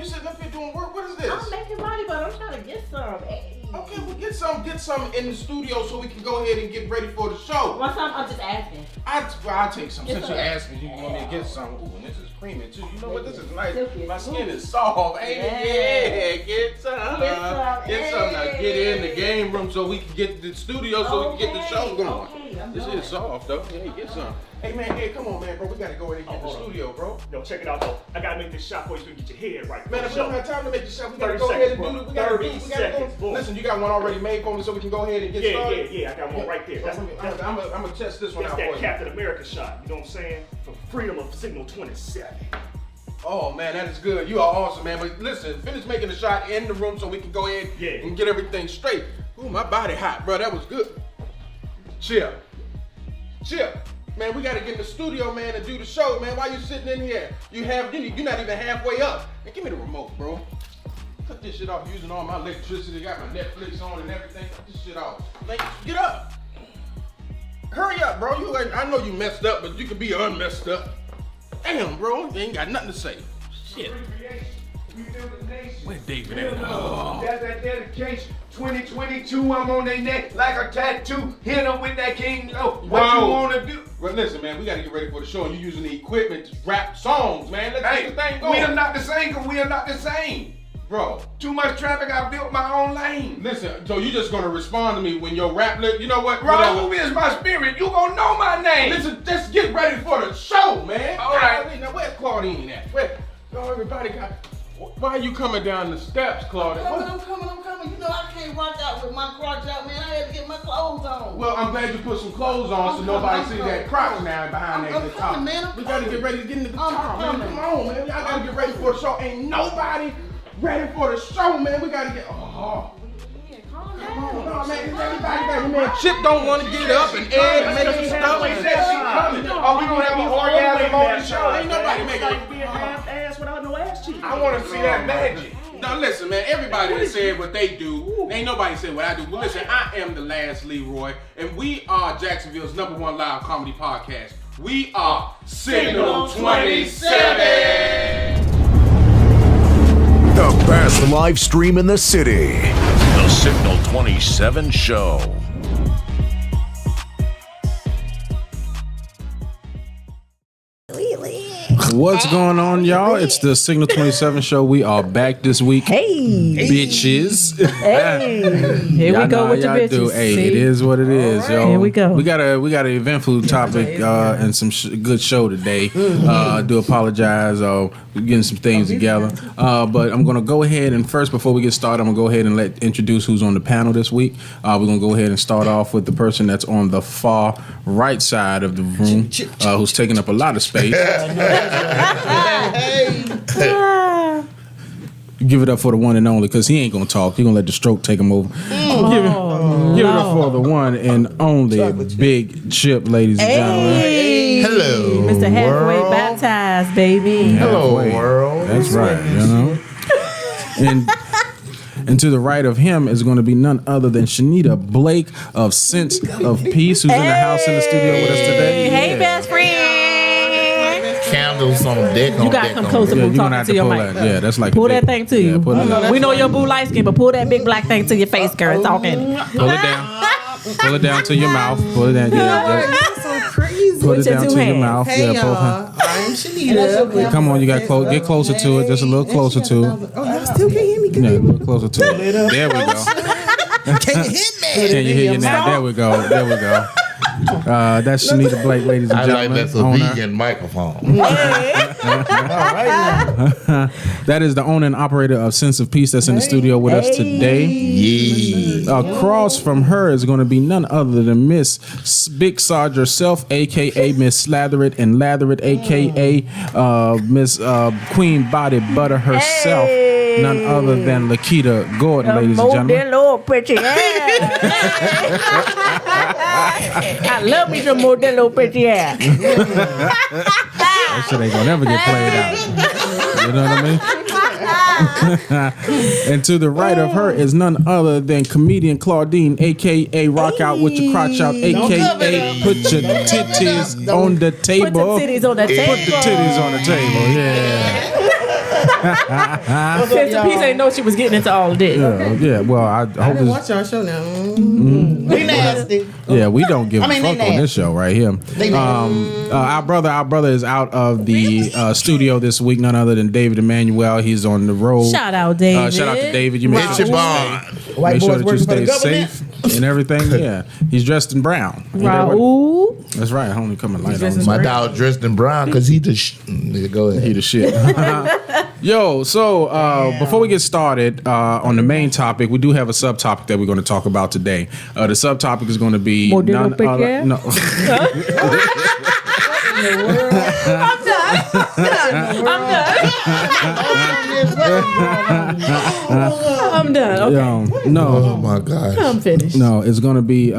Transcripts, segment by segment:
You sitting up here doing work. What is this? I'm making money, but I'm trying to get some. Hey. Okay, well get some in the studio so we can go ahead and get ready for the show. One time, I'm just asking. I'll take some. Since you asked me, you want me to get some. Ooh, and this is creamy too. You know what? This is nice. My skin is soft, ain't it? Yeah, get some. Get some. Now get in the game room so we can get the studio so we can get the show going. This is soft though. Hey, get some. Hey man, come on man, bro. We gotta go ahead and get the studio, bro. Yo, check it out though. I gotta make this shot for you so you can get your head right. Man, if we don't have time to make the shot, we gotta go ahead and do it. We gotta go. Listen, you got one already made for me so we can go ahead and get started? Yeah, I got one right there. I'm gonna test this one out for you. That's that Captain America shot, you know what I'm saying? For freedom of Signal 27. Oh man, that is good. You are awesome, man. But listen, finish making the shot in the room so we can go ahead and get everything straight. Ooh, my body hot, bro. That was good. Chill. Man, we gotta get in the studio, man, and do the show, man. Why you sitting in here? You're not even halfway up. Man, give me the remote, bro. Cut this shit off using all my electricity. Got my Netflix on and everything. Cut this shit off. Like, get up. Hurry up, bro. I know you messed up, but you can be unmessed up. Damn, bro. You ain't got nothing to say. Shit. Where David at? Oh. That's that dedication. 2022, I'm on their neck like a tattoo. Hit them with that King Low. What you wanna do? Well, listen, man, we gotta get ready for the show, and you using the equipment to rap songs, man. Let's get the thing going. We are not the same, cause we are not the same. Bro. Too much traffic, I built my own lane. Listen, so you just gonna respond to me when your rap you know what? Raul is my spirit, you gonna know my name. Listen, just get ready for the show, man. All right. Now, where's Claudine at? Everybody got... Why are you coming down the steps, Claudine? I'm coming. You know I can't rock out with my crotch out, man. I had to get my clothes on. Well, I'm glad you put some clothes on so nobody see that crotch now behind that guitar. Man, we gotta get ready to get in the guitar, man. Come on, man. Y'all gotta get ready for the show. Ain't nobody ready for the show, man. We gotta get... Oh, man, everybody, man. Chip don't want to get up and Ed making stuff. Are we gonna have an orgasm on the show? Ain't nobody making be a half ass without no ass cheek. I wanna see that magic. Now listen, man, everybody that said what they do, ain't nobody said what I do. But listen, I am the last Leroy, and we are Jacksonville's #1 live comedy podcast. We are Signal 27. The best live stream in the city. The Signal 27 Show. What's going on, y'all? It's the Signal 27 Show. We are back this week. Hey. Bitches. Hey. Here we go with the bitches. Do. Hey, it is what it is, yo. Here we go. We got an eventful topic and some good show today. Do apologize. We're getting some things together. But I'm going to go ahead and first, before we get started, I'm going to go ahead and introduce who's on the panel this week. We're going to go ahead and start off with the person that's on the far right side of the room, who's taking up a lot of space. Give it up for the one and only, because he ain't gonna talk. He gonna let the stroke take him over. Give it up for the one and only Big Chip, ladies and gentlemen. Hello, Mr. Halfway Baptized, baby. Hello, world. That's right, you know. And to the right of him is going to be none other than Shanita Blake of Scentz of Peace, who's in the house in the studio with us today. Hey, best friend. Candles on deck. You gotta come closer. Yeah, Talking you're gonna have to to your pull mic. that. Yeah, that's like pull that thing to you. We know your boo light skin, but pull that big black thing to your face, girl. Talking. Pull it down. Pull it down to your mouth. Pull it down. Yeah. That's so crazy. Put it down to your mouth. Hey, yeah, y'all. I'm Shanita. Come on, you got get closer to it. Just a little closer to it. Oh, y'all still can't hear me? Yeah, a little closer to it. There we go. Can you hit me? Can you hear you now? There we go. That's Shanita Blake, ladies and gentlemen. That's a vegan microphone. That is the owner and operator of Scentz of Peace that's in the studio with us today. Yeah. Across from her is going to be none other than Miss Big Sarge herself, a.k.a. Miss Slatherit and Latherit, a.k.a. Miss Queen Body Butter herself. None other than Lakita Gordon, ladies and gentlemen. Modelo pretty ass. I love me some Modelo pretty ass. That shit ain't gonna never get played out. You know what I mean? And to the right of her is none other than comedian Claudine, a.k.a. Rock Out With Your Crotch Out, a.k.a. Put Your Titties on the Table. Put the titties on the table. Put the titties on the table, yeah. Sister Peace ain't know she was getting into all of this. Yeah. Well, I I hope didn't this. watch y'all show now. We nasty. Yeah, we don't give I mean, a fuck they on this show right here. Our brother is out of the studio this week. None other than David Emmanuel. He's on the road. Shout out, David. Shout out to David. You make It's sure your that bond. you make sure that you stay safe and everything. Yeah, he's dressed in brown. Ain't that what- Raul. That's right. I only come in light on. My dog dressed in brown because he the go ahead. He the shit. Yo, so before we get started on the main topic, we do have a subtopic that we're going to talk about today. The subtopic is going to be Modelo no. I'm done. Okay. No. Oh my God. I'm finished. No, it's going to be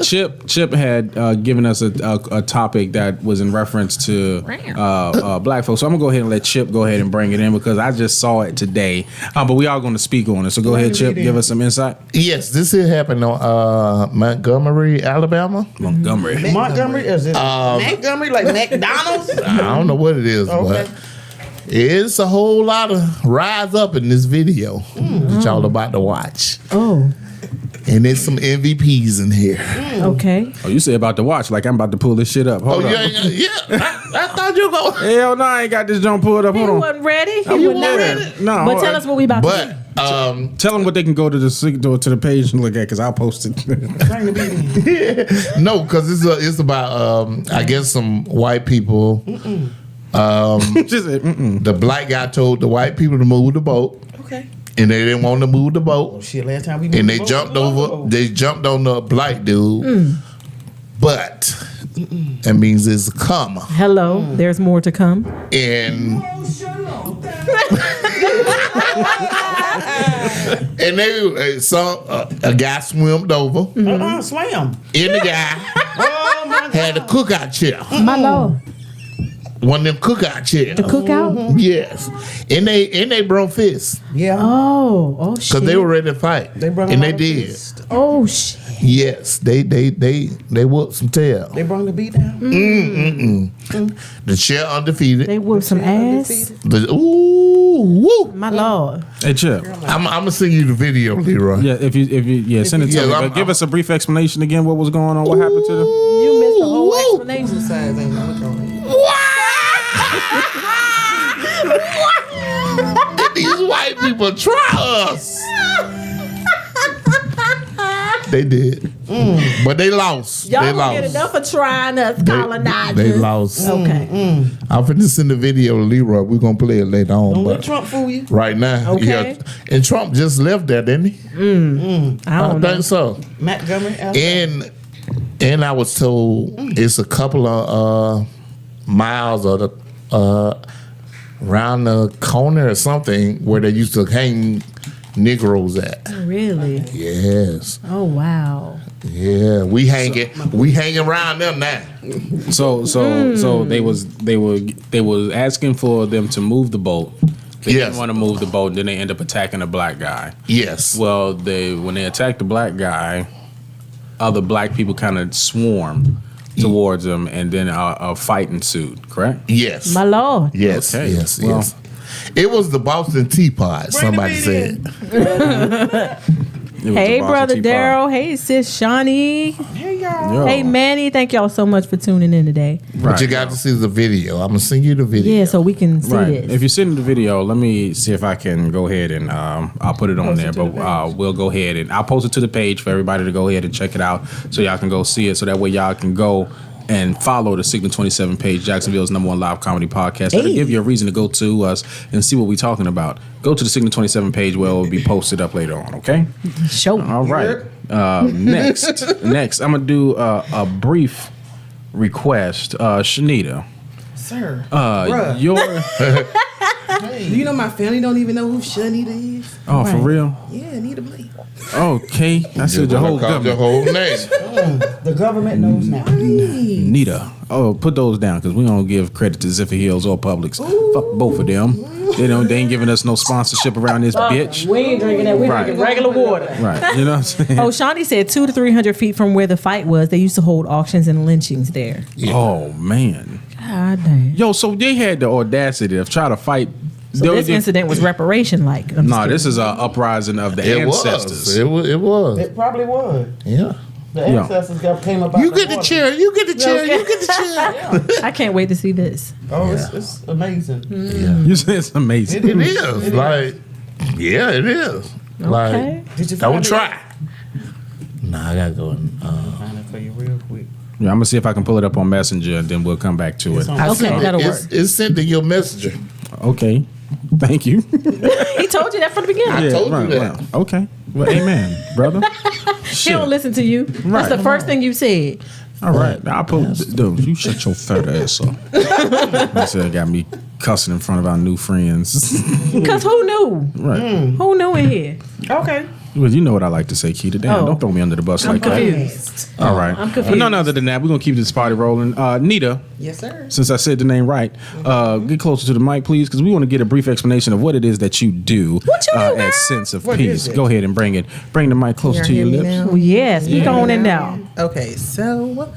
Chip. Chip had given us a topic that was in reference to black folks. So I'm gonna go ahead and let Chip go ahead and bring it in because I just saw it today. But we are going to speak on it. So go ahead, Chip. Give us some insight. Yes, this here happened on Montgomery, Alabama. Montgomery. Is it Montgomery like McDonald's? I don't know what it is, but it's a whole lot of rise up in this video that y'all about to watch. Oh, And there's some MVPs in here. okay. Oh, you say about to watch like I'm about to pull this shit up. Hold up. Yeah. I thought you were going. Hell no, I ain't got this jump pulled up. He Hold on. wasn't ready. He You was not wasn't ready. ready? No, But hold tell on. us what we about to But do. Tell them what they can go to the page and look at because I'll post it. no, because it's about I guess some white people. She said, The black guy told the white people to move the boat, Okay. and they didn't want to move the boat. Oh shit! Last time we And they jumped over. They jumped on the black dude, but that means it's a comma. Hello. There's more to come. And and they a guy swimmed over, Slam. and the guy had a cookout chair, My lord. one of them cookout chairs. The cookout? Yes, and they broke fists Yeah. Oh shit. because they were ready to fight, They brought and him they out did. of fist. Oh shit. Yes, they whooped some tail. They brought the beat down. The chair undefeated. They whooped some ass. Woo! My lord. hey, Chip. I'm gonna send you the video, Leroy. Yeah, if you send it to me. But give us a brief explanation again. What was going on? What happened to them? You missed the whole explanation. Size ain't no control. These white people try us. They did, but they lost. Y'all they don't get lost. enough for trying us, colonizers. They lost. Okay. I'm finna send the video to Leroy. We're gonna play it later on. Don't but let Trump fool you. right now, Okay. yeah. And Trump just left there, didn't he? I don't know. think so. Montgomery, Alabama. And I was told it's a couple of miles of the around the corner or something where they used to hang Negroes at. Really? Yes. Oh wow. Yeah. We hanging around them now. So they was asking for them to move the boat. They Yes. didn't want to move the boat, and then they end up attacking the black guy. Yes. Well, when they attacked the black guy, other black people kind of swarmed towards him, and then a fight ensued. Correct? Yes. My lord. Yes. Okay. Yes. Well- Yes. It was the Boston Teapot. Somebody said. It was Hey, the Boston brother Tea Party. Daryl. Hey, sis Shawnee. Hey y'all. Yo. Hey, Manny. Thank y'all so much for tuning in today. But you got to see the video. I'm gonna send you the video. Yeah, so we can see Right. this. If you're sending the video, let me see if I can go ahead and I'll put it on there. But we'll go ahead and I'll post it to the page for everybody to go ahead and check it out, so y'all can go see it. So that way y'all can go and follow the Signal 27 page, Jacksonville's #1 live comedy podcast. That'll give you a reason to go to us and see what we're talking about. Go to the Signal 27 page where it will be posted up later on. Okay. Show. All right. Next, I'm gonna do a brief request. Shanita, Sir. your Do you know my family don't even know who Shanita is? for real? Yeah, Anita Blake. Okay, I said your whole Called your government. whole name. The government knows now. Nita. Oh, put those down because we don't give credit to Ziffer Hills or Publix. Fuck both of them. They ain't giving us no sponsorship around this bitch. We ain't drinking that. We're Right. drinking regular water. Right. You know what I'm saying? Oh, Shawnee said 200 to 300 feet from where the fight was, they used to hold auctions and lynchings there. Oh man. God damn. Yo, so they had the audacity of trying to fight So this incident was reparation like. No, this is an uprising of the ancestors. It was. It probably was. Yeah. The ancestors came up. You get the chair. You get the chair. You get the chair. I can't wait to see this. Oh, it's amazing. Yeah. You say it's amazing. It is. Like, yeah, it is. Okay. Like, Did you don't find it? try. Nah, I gotta go and Find it for you real quick. Yeah, I'm gonna see if I can pull it up on Messenger, and then we'll come back to it. Okay, that'll work. It's sent to your messenger. Okay, thank you. He told you that from the beginning. I told you that. Right. Okay, well, amen, brother. He don't listen to you. That's the first thing you said. All right, I'll pull. Dude, you shut your fat ass up. I said, got me cussing in front of our new friends. Because who knew? Right. Who knew in here? Okay. Well, you know what I like to say, Keita. Damn, don't throw me under the bus I'm like confused. that. All right. I'm confused. But none other than that, we're going to keep this party rolling. Nita, Yes, sir. since I said the name right, get closer to the mic, please, because we want to get a brief explanation of what it is that you do at Scentz of Peace. is it? Go ahead and bring it. Bring the mic closer to your hear me lips. now? Oh, yeah, speak on it now. Okay, so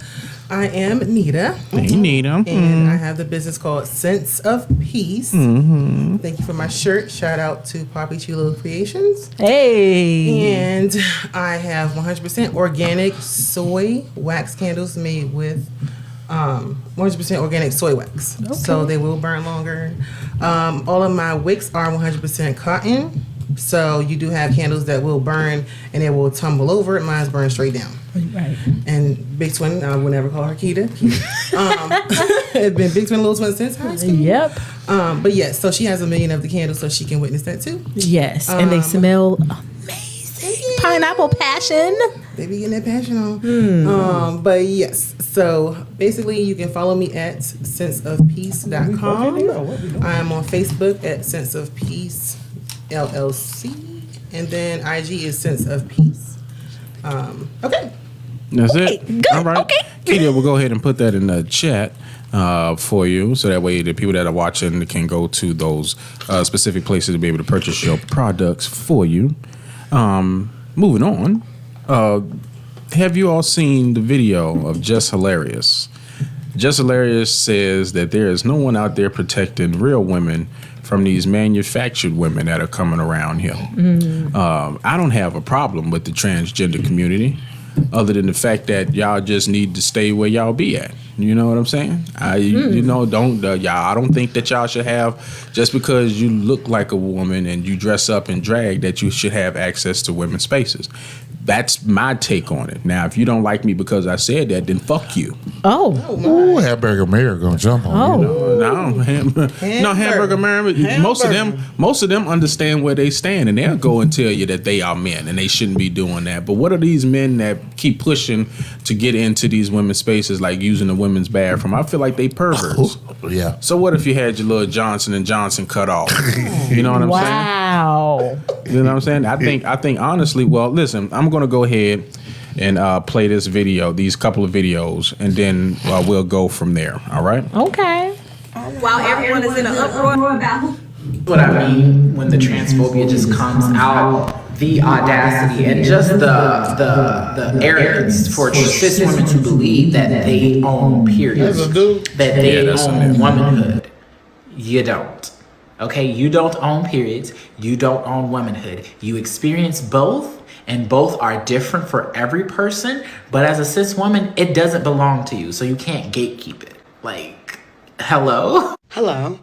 I am Nita. Hey, Nita. And I have the business called Scentz of Peace. Thank you for my shirt. Shout out to Poppy Chulo Creations. Hey. And I have 100% organic soy wax candles made with 100% organic soy wax. So they will burn longer. All of my wicks are 100% cotton. So you do have candles that will burn and it will tumble over. Mine's burn straight down. Right. And Big Twin, I will never call her Keita. It's been Big Twin, Little Twin since high school. Yep. But yes, so she has 1 million of the candles, so she can witness that too. Yes. And they smell amazing. Pineapple passion. They be getting that passion on. But yes, so basically you can follow me at scentsofpeace.com. I'm on Facebook at Scentz of Peace LLC, and then IG is Scentz of Peace. Okay. That's it. Good. All right. Okay. Keita, we'll go ahead and put that in the chat for you, so that way the people that are watching can go to those specific places to be able to purchase your products for you. Moving on. Have you all seen the video of Jesshilarious? Jesshilarious says that there is no one out there protecting real women from these manufactured women that are coming around here. I don't have a problem with the transgender community, other than the fact that y'all just need to stay where y'all be at. You know what I'm saying? You know, y'all. I don't think that y'all should have, just because you look like a woman and you dress up in drag, that you should have access to women's spaces. That's my take on it. Now, if you don't like me because I said that, then fuck you. Oh. Ooh, Hamburger Mary gonna jump on you. No, Hamburger Mary. Most of them understand where they stand, and they'll go and tell you that they are men and they shouldn't be doing that. But what are these men that keep pushing to get into these women's spaces, like using the women's bathroom? I feel like they perverts. Yeah. So what if you had your little Johnson & Johnson cut off? You know what I'm Wow. saying? You know what I'm saying? I think honestly, well, listen, I'm going to go ahead and play this video, these couple of videos, and then we'll go from there. All right? Okay. While everyone is in an uproar about what I mean when the transphobia just comes out, the audacity and just the arrogance for cis women to believe that they own periods, that they own womanhood. You don't. Okay, you don't own periods. You don't own womanhood. You experience both, and both are different for every person. But as a cis woman, it doesn't belong to you, so you can't gatekeep it. Like, hello? Hello.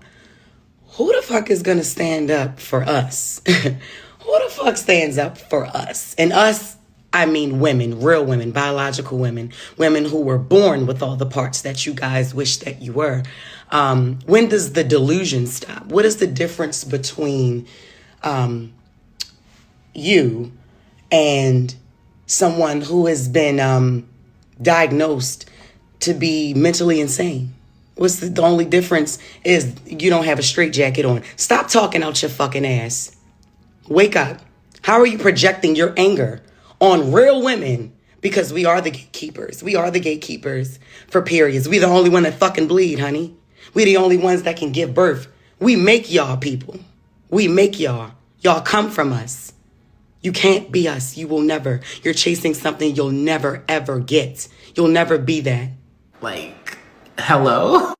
Who the fuck is gonna stand up for us? Who the fuck stands up for us? And us, I mean women, real women, biological women, women who were born with all the parts that you guys wish that you were. When does the delusion stop? What is the difference between you and someone who has been diagnosed to be mentally insane? What's the only difference is you don't have a straitjacket on. Stop talking out your fucking ass. Wake up. How are you projecting your anger on real women? Because we are the gatekeepers. We are the gatekeepers for periods. We the only one that fucking bleed, honey. We the only ones that can give birth. We make y'all people. We make y'all. Y'all come from us. You can't be us. You will never. You're chasing something you'll never, ever get. You'll never be that. Like, hello?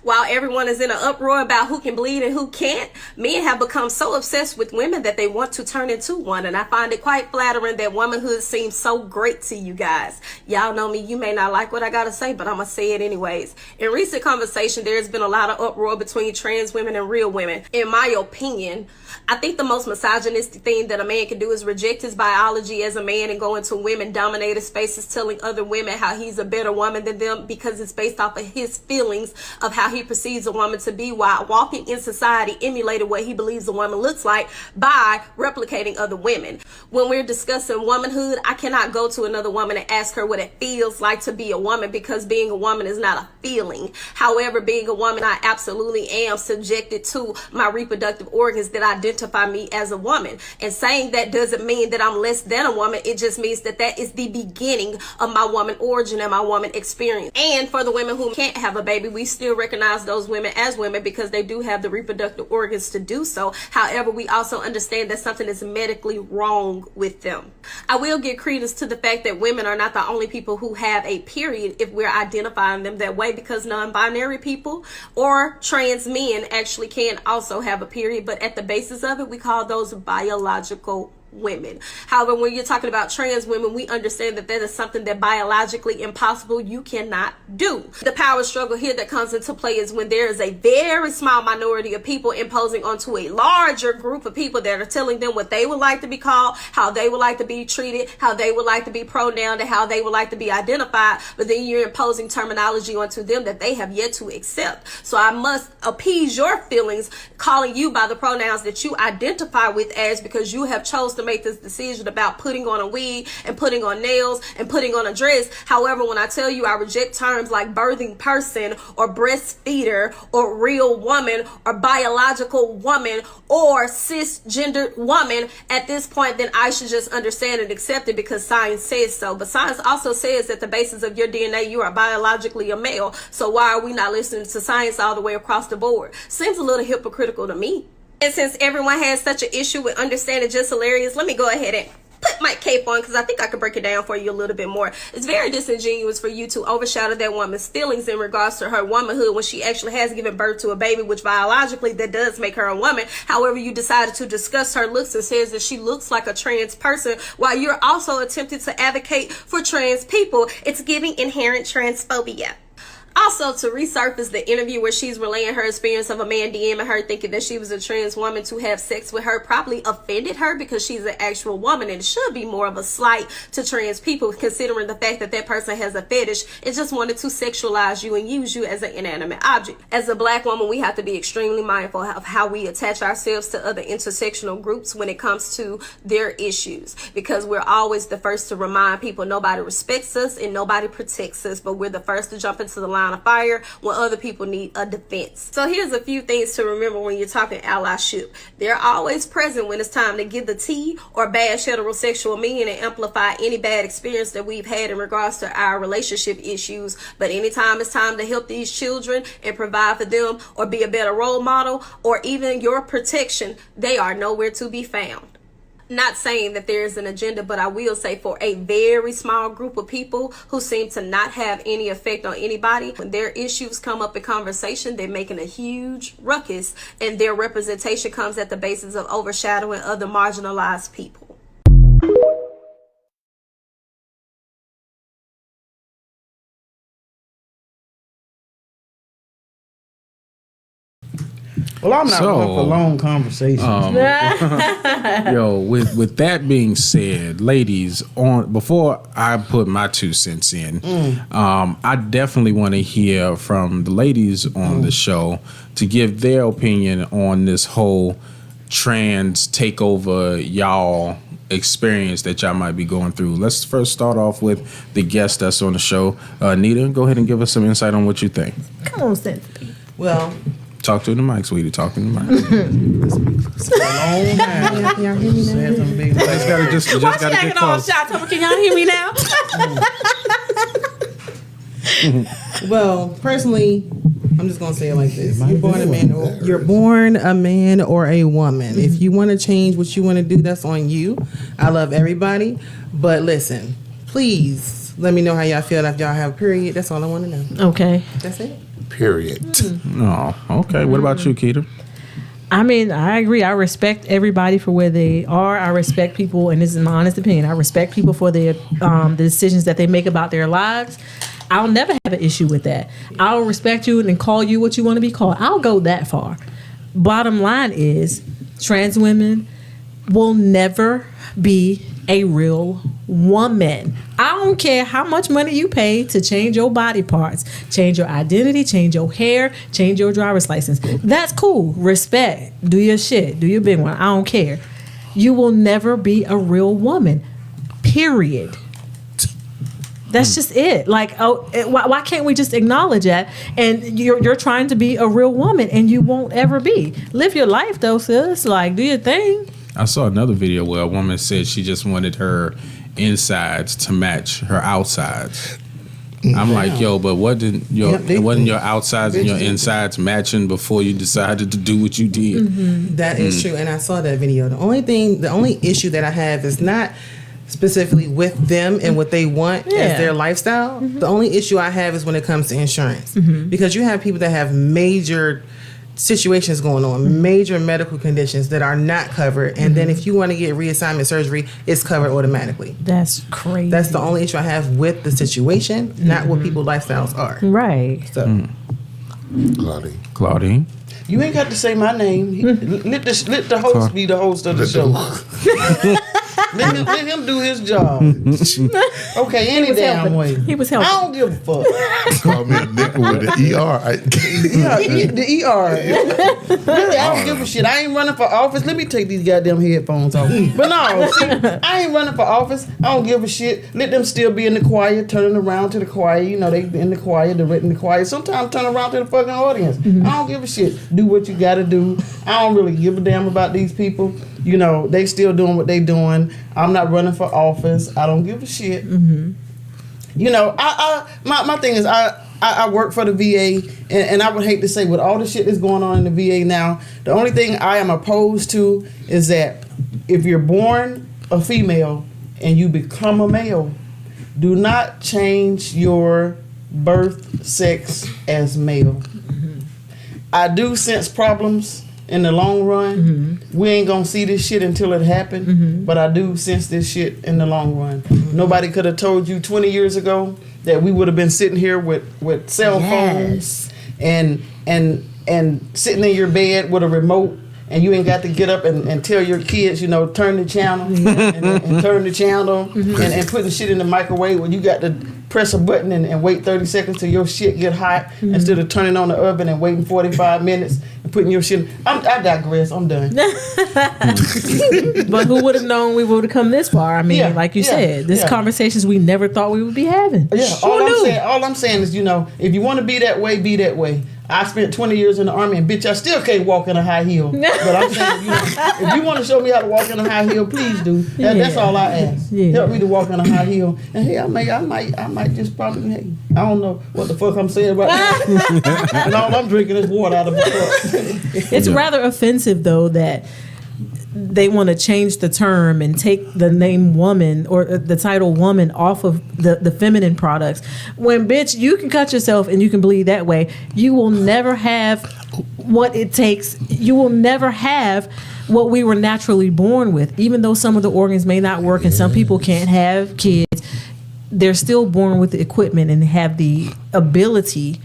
While everyone is in an uproar about who can bleed and who can't, men have become so obsessed with women that they want to turn into one. And I find it quite flattering that womanhood seems so great to you guys. Y'all know me, you may not like what I gotta say, but I'm gonna say it anyways. In recent conversation, there's been a lot of uproar between trans women and real women. In my opinion, I think the most misogynistic thing that a man can do is reject his biology as a man and go into women-dominated spaces telling other women how he's a better woman than them because it's based off of his feelings of how he perceives a woman to be, while walking in society emulating what he believes a woman looks like by replicating other women. When we're discussing womanhood, I cannot go to another woman and ask her what it feels like to be a woman, because being a woman is not a feeling. However, being a woman, I absolutely am subjected to my reproductive organs that identify me as a woman. And saying that doesn't mean that I'm less than a woman. It just means that that is the beginning of my woman origin and my woman experience. And for the women who can't have a baby, we still recognize those women as women because they do have the reproductive organs to do so. However, we also understand that something is medically wrong with them. I will give credence to the fact that women are not the only people who have a period if we're identifying them that way, because non-binary people or trans men actually can also have a period, but at the basis of it, we call those biological women. However, when you're talking about trans women, we understand that that is something that biologically impossible you cannot do. The power struggle here that comes into play is when there is a very small minority of people imposing onto a larger group of people that are telling them what they would like to be called, how they would like to be treated, how they would like to be pronounced, and how they would like to be identified, but then you're imposing terminology onto them that they have yet to accept. So I must appease your feelings calling you by the pronouns that you identify with as, because you have chosen to make this decision about putting on a wig and putting on nails and putting on a dress. However, when I tell you I reject terms like birthing person or breastfeeder or real woman or biological woman or cisgendered woman, at this point then I should just understand and accept it because science says so. But science also says that the basis of your DNA, you are biologically a male. So why are we not listening to science all the way across the board? Seems a little hypocritical to me. And since everyone has such an issue with understanding Jesshilarious, let me go ahead and put my cape on, because I think I could break it down for you a little bit more. It's very disingenuous for you to overshadow that woman's feelings in regards to her womanhood when she actually has given birth to a baby, which biologically that does make her a woman. However, you decided to discuss her looks and says that she looks like a trans person while you're also attempting to advocate for trans people. It's giving inherent transphobia. Also, to resurface the interview where she's relaying her experience of a man DMing her thinking that she was a trans woman to have sex with her probably offended her because she's an actual woman, and it should be more of a slight to trans people considering the fact that that person has a fetish and just wanted to sexualize you and use you as an inanimate object. As a black woman, we have to be extremely mindful of how we attach ourselves to other intersectional groups when it comes to their issues, because we're always the first to remind people nobody respects us and nobody protects us, but we're the first to jump into the line of fire when other people need a defense. So here's a few things to remember when you're talking allyship. They're always present when it's time to give the tea or bash heterosexual men and amplify any bad experience that we've had in regards to our relationship issues. But anytime it's time to help these children and provide for them or be a better role model or even your protection, they are nowhere to be found. Not saying that there is an agenda, but I will say for a very small group of people who seem to not have any effect on anybody, when their issues come up in conversation, they're making a huge ruckus, and their representation comes at the basis of overshadowing other marginalized people. Well, I'm not one for long conversations. Yo, with that being said, ladies, before I put my 2 cents in, I definitely want to hear from the ladies on the show to give their opinion on this whole trans takeover y'all experience that y'all might be going through. Let's first start off with the guest that's on the show. Nita, go ahead and give us some insight on what you think. Come on, Scentz. Well, talk to the mic, sweetie. Talk to the mic. It's a long time. Y'all hear me now? Why she acting all shy? Can y'all hear me now? Well, personally, I'm just gonna say it like this: you're born a man or a woman. If you want to change what you want to do, that's on you. I love everybody, but listen, please let me know how y'all feel after y'all have a period. That's all I want to know. Okay. That's it. Period. Oh, okay. What about you, Keita? I mean, I agree. I respect everybody for where they are. I respect people, and this is my honest opinion. I respect people for their the decisions that they make about their lives. I'll never have an issue with that. I'll respect you and call you what you want to be called. I'll go that far. Bottom line is, trans women will never be a real woman. I don't care how much money you pay to change your body parts, change your identity, change your hair, change your driver's license. That's cool. Respect. Do your shit. Do your big one. I don't care. You will never be a real woman. Period. That's just it. Like, why can't we just acknowledge that? And you're trying to be a real woman, and you won't ever be. Live your life, though, sis. Like, do your thing. I saw another video where a woman said she just wanted her insides to match her outsides. I'm like, yo, but wasn't your outsides and your insides matching before you decided to do what you did? That is true, and I saw that video. The only issue that I have is not specifically with them and what they want as their lifestyle. The only issue I have is when it comes to insurance, because you have people that have major situations going on, major medical conditions that are not covered, and then if you want to get reassignment surgery, it's covered automatically. That's crazy. That's the only issue I have with the situation, not what people's lifestyles are. Right. So, Claudine. You ain't got to say my name. Let the host be the host of the show. Let him do his job. Okay, any damn way. He was helping. I don't give a fuck. Call me a nickel with the ER. The ER. Really, I don't give a shit. I ain't running for office. Let me take these goddamn headphones off. But no, see, I ain't running for office. I don't give a shit. Let them still be in the choir, turning around to the choir. You know, they in the choir, they're in the choir. Sometimes turn around to the fucking audience. I don't give a shit. Do what you gotta do. I don't really give a damn about these people. You know, they still doing what they doing. I'm not running for office. I don't give a shit. You know, my thing is I work for the VA, and I would hate to say with all the shit that's going on in the VA now, the only thing I am opposed to is that if you're born a female and you become a male, do not change your birth sex as male. I do sense problems in the long run. We ain't gonna see this shit until it happened, but I do sense this shit in the long run. Nobody could have told you 20 years ago that we would have been sitting here with cell phones and sitting in your bed with a remote, and you ain't got to get up and tell your kids, you know, turn the channel and turn the channel and put the shit in the microwave when you got to press a button and wait 30 seconds till your shit get hot instead of turning on the oven and waiting 45 minutes and putting your shit in. I digress. I'm done. But who would have known we would have come this far? I mean, like you said, this conversations we never thought we would be having. Yeah, all I'm saying is, you know, if you want to be that way, be that way. I spent 20 years in the Army, and bitch, I still can't walk in a high heel. But I'm saying, you know, if you want to show me how to walk in a high heel, please do. That's all I ask. Help me to walk in a high heel. And hey, I might just probably, hey, I don't know what the fuck I'm saying right now. And all I'm drinking is water out of my cup. It's rather offensive, though, that they want to change the term and take the name woman or the title woman off of the feminine products. When, bitch, you can cut yourself and you can bleed that way. You will never have what it takes. You will never have what we were naturally born with. Even though some of the organs may not work and some people can't have kids, they're still born with the equipment and have the ability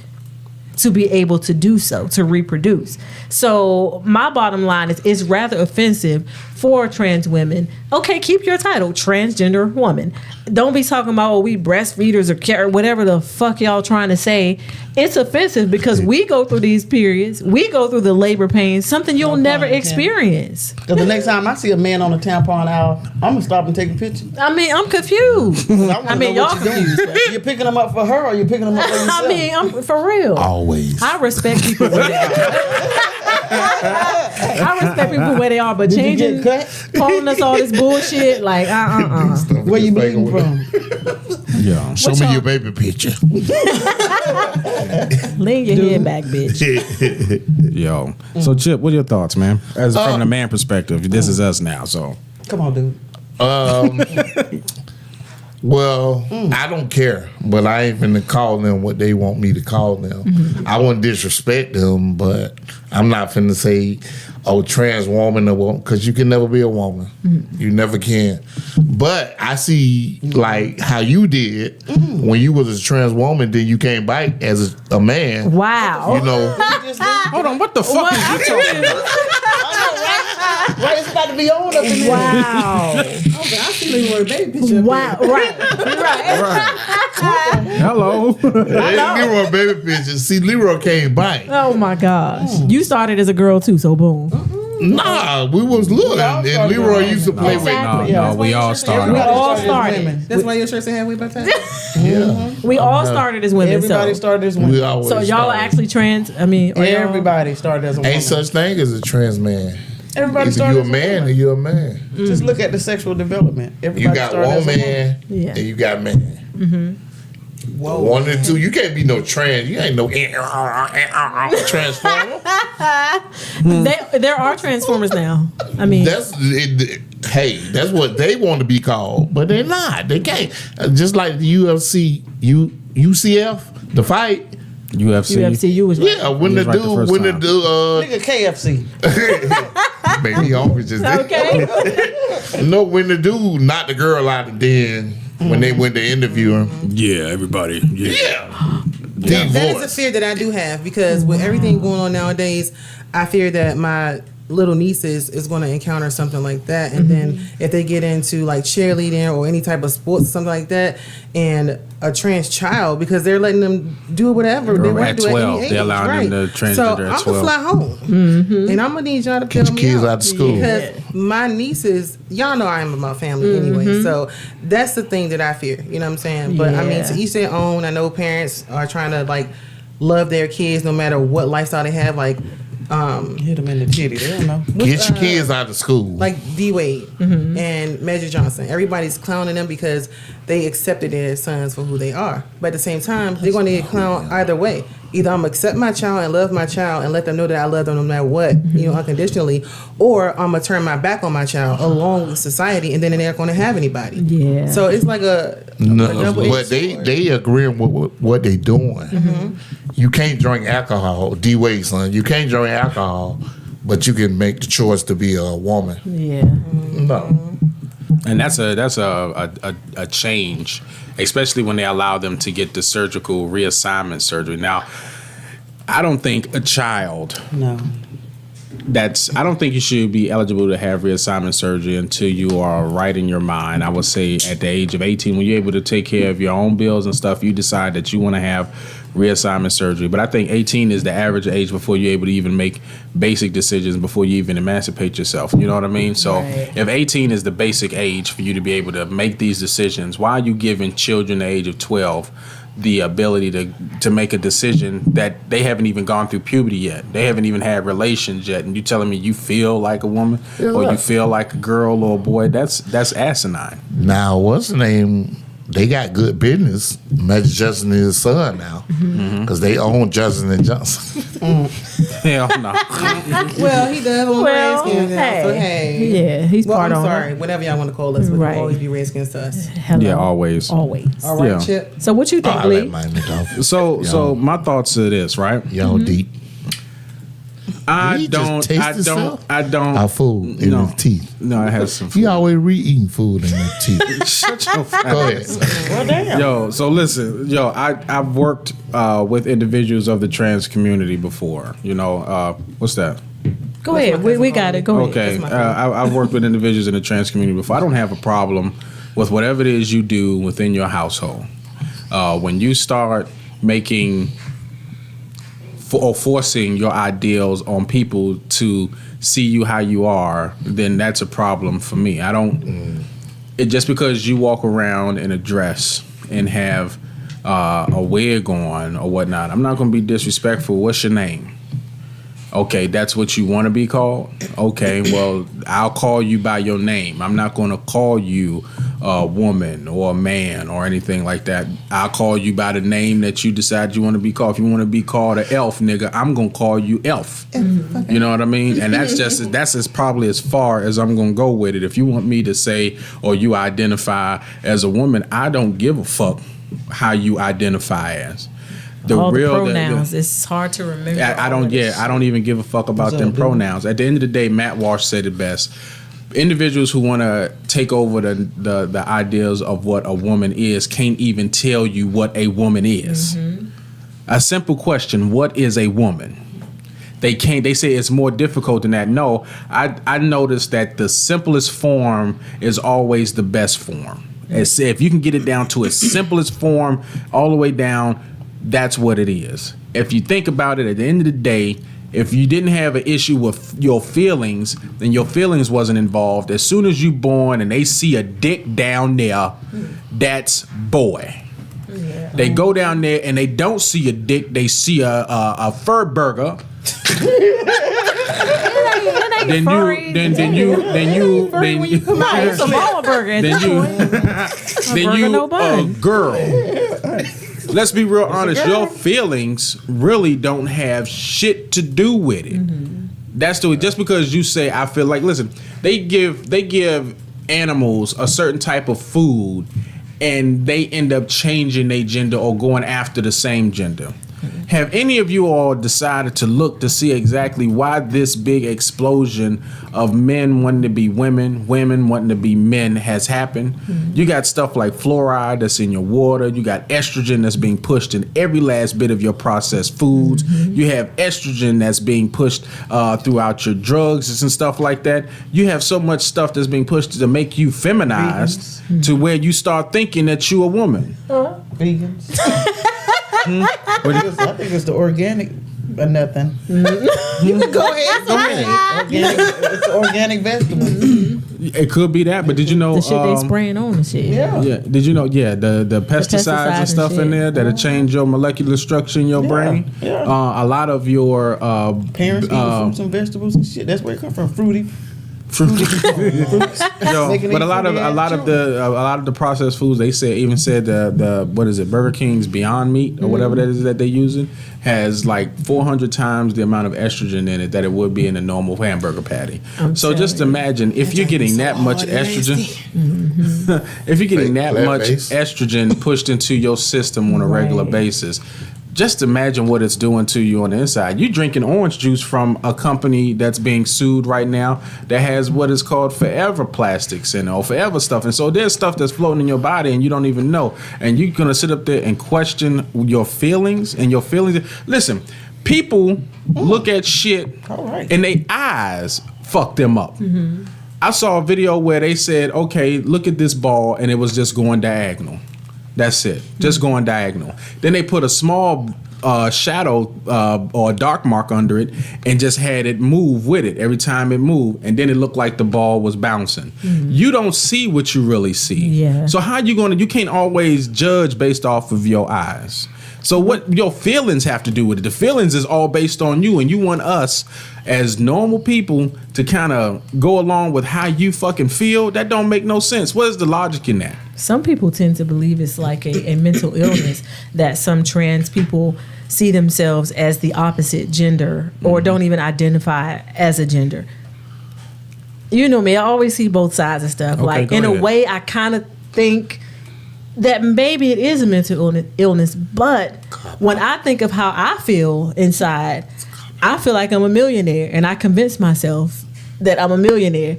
to be able to do so, to reproduce. So my bottom line is, it's rather offensive for trans women. Okay, keep your title, transgender woman. Don't be talking about, we breastfeeders or whatever the fuck y'all trying to say. It's offensive because we go through these periods. We go through the labor pains, something you'll never experience. Because the next time I see a man on a tampon aisle, I'm going to stop and take a picture. I mean, I'm confused. I mean, y'all confused. You're picking them up for her or you're picking them up for yourself? I mean, I'm for real. Always. I respect people where they are. I respect people where they are, but changing, calling us all this bullshit, like, Where you bleeding from? Yeah, show me your baby picture. Lean your head back, bitch. Yo. So, Chip, what are your thoughts, man? As from the man perspective, this is us now, so. Come on, dude. Well, I don't care, but I ain't finna call them what they want me to call them. I wouldn't disrespect them, but I'm not finna say, oh, trans woman or woman, because you can never be a woman. You never can. But I see, like, how you did when you was a trans woman, then you came back as a man. Wow. You know. Hold on, what the fuck is you talking about? Right, it's about to be on up in there. Wow. Okay, I see Leroy baby picture. Wow. Right. Hello. Leroy baby picture. See, Leroy came back. Oh my gosh. You started as a girl too, so boom. Nah, we was little, and Leroy used to play with. No, we all started. We all started. That's why your shirts ain't halfway by time. Yeah. We all started as women. Everybody so. started as women. We always So y'all started. are actually trans? I mean, are y'all- Everybody started as a woman. Ain't such thing as a trans man. Everybody Either started you a as a man or woman. you a man. Just look at the sexual development. Everybody You got started as a woman Yeah. and you got man. Whoa. One and two. You can't be no trans. You ain't no transformer. There are transformers now. I mean, Hey, that's what they want to be called, but they're not. They can't. Just like the UFC, UCF, the fight. UFC was right. Yeah, when He the was right the dude, first when the time. dude, Nigga KFC. maybe hungry just Okay. No, when the dude knocked the girl out, and then when they went to interview him, Yeah, everybody. Yeah. That is a divorce. fear that I do have because with everything going on nowadays, I fear that my little nieces is going to encounter something like that, and then if they get into like cheerleading or any type of sports, something like that, and a trans child, because they're letting them do whatever they want At to do 12, at any age, they allow them right? to transgender So at I'm 12. gonna fly home, and I'm gonna need y'all to Get bail your me kids out out of school. because my nieces, y'all know I am about family anyway, so that's the thing that I fear. You know what I'm saying? But I mean, Yeah. to each their own. I know parents are trying to like love their kids no matter what lifestyle they have. Like, Hit them in the titty. They don't know. Get your kids out of school. like D Wade and Major Johnson. Everybody's clowning them because they accepted their sons for who they are. But at the same time, they're going to get clowned either way. Either I'm gonna accept my child and love my child and let them know that I love them no matter what, you know, unconditionally, or I'm gonna turn my back on my child along with society, and then they're not gonna have anybody. Yeah. So it's like a No, double-edged but sword. they agreeing with what they doing. You can't drink alcohol, D-Wade, son. You can't drink alcohol, but you can make the choice to be a woman. yeah. No. And that's a change, especially when they allow them to get the surgical reassignment surgery. Now, I don't think a child No. I don't think you should be eligible to have reassignment surgery until you are right in your mind. I would say at the age of 18, when you're able to take care of your own bills and stuff, you decide that you want to have reassignment surgery. But I think 18 is the average age before you're able to even make basic decisions, before you even emancipate yourself. You know what I mean? So if 18 is the basic age for you to be able to make these decisions, why are you giving children the age of 12 the ability to make a decision that they haven't even gone through puberty yet? They haven't even had relations yet, and you telling me you feel like a woman or you feel like a girl or a boy? That's asinine. Now, what's the name? They got good business. Magic Johnson and his son now, because they own Johnson and Johnson. Hell no. Well, he does own Redskins now, so hey. Yeah, he's Well, part I'm owner. sorry, whatever y'all want to call us, but Right. you'll always be Redskins to us. Hello. Yeah, always. Always. All right, Yeah. Chip. So what you think, I Lee? like Miami Dolphins. So my thoughts are this, right? Y'all deep. I He just don't. taste I himself? don't. Our food in No. his teeth. No, I have some. He always re-eating food in his teeth. Shut your Go ahead. Well, damn. Yo, so listen, I've worked with individuals of the trans community before. You know, what's that? Go ahead. We got it. Go ahead. Okay, I've worked with individuals in the trans community before. I don't have a problem with whatever it is you do within your household. When you start making or forcing your ideals on people to see you how you are, then that's a problem for me. I don't. It just because you walk around in a dress and have a wig on or whatnot, I'm not going to be disrespectful. What's your name? Okay, that's what you want to be called? Okay, well, I'll call you by your name. I'm not going to call you a woman or a man or anything like that. I'll call you by the name that you decide you want to be called. If you want to be called an elf, nigga, I'm gonna call you elf. You know what I mean? And that's probably as far as I'm gonna go with it. If you want me to say or you identify as a woman, I don't give a fuck how you identify as. All the pronouns. It's hard to remember. I don't even give a fuck about them pronouns. At the end of the day, Matt Walsh said it best. Individuals who want to take over the ideas of what a woman is can't even tell you what a woman is. A simple question: what is a woman? They can't. They say it's more difficult than that. No, I noticed that the simplest form is always the best form. If you can get it down to its simplest form, all the way down, that's what it is. If you think about it, at the end of the day, if you didn't have an issue with your feelings, then your feelings wasn't involved. As soon as you born and they see a dick down there, that's boy. Yeah. They go down there and they don't see a dick, they see a fur burger. Then you a girl. Let's be real honest. Your feelings really don't have shit to do with it. That's just because you say I feel like. Listen, they give animals a certain type of food, and they end up changing their gender or going after the same gender. Have any of you all decided to look to see exactly why this big explosion of men wanting to be women, women wanting to be men has happened? You got stuff like fluoride that's in your water. You got estrogen that's being pushed in every last bit of your processed foods. You have estrogen that's being pushed throughout your drugs and stuff like that. You have so much stuff that's being pushed to make you feminized to where you start thinking that you a woman. Vegans. I think it's the organic or nothing. You can go ahead. It's organic vegetables. It could be that, but did you know the shit they spraying on the shit? Yeah. Did you know? Yeah, the pesticides and stuff in there that'll change your molecular structure in your brain. Yeah. A lot of your parents eat fruits and vegetables and shit. That's where it comes from. Fruity. But a lot of the processed foods, they even said the what is it, Burger King's Beyond Meat or whatever that is that they're using has like 400 times the amount of estrogen in it that it would be in a normal hamburger patty. So just imagine if you're getting that much estrogen, if you're getting that much estrogen pushed into your system on a regular basis. Just imagine what it's doing to you on the inside. You're drinking orange juice from a company that's being sued right now that has what is called forever plastics in it or forever stuff. And so there's stuff that's floating in your body and you don't even know. And you're going to sit up there and question your feelings and your feelings. Listen, people look at shit and their eyes fuck them up. I saw a video where they said, okay, look at this ball, and it was just going diagonal. That's it. Just going diagonal. Then they put a small shadow or a dark mark under it and just had it move with it every time it moved. And then it looked like the ball was bouncing. You don't see what you really see. Yeah. So how you can't always judge based off of your eyes. So what your feelings have to do with it? The feelings is all based on you, and you want us as normal people to kind of go along with how you fucking feel. That don't make no sense. What is the logic in that? Some people tend to believe it's like a mental illness that some trans people see themselves as the opposite gender or don't even identify as a gender. You know me, I always see both sides of stuff. Okay, like in a way, I kind of think that maybe it is a mental illness, but when I think of how I feel inside, I feel like I'm a millionaire, and I convince myself that I'm a millionaire.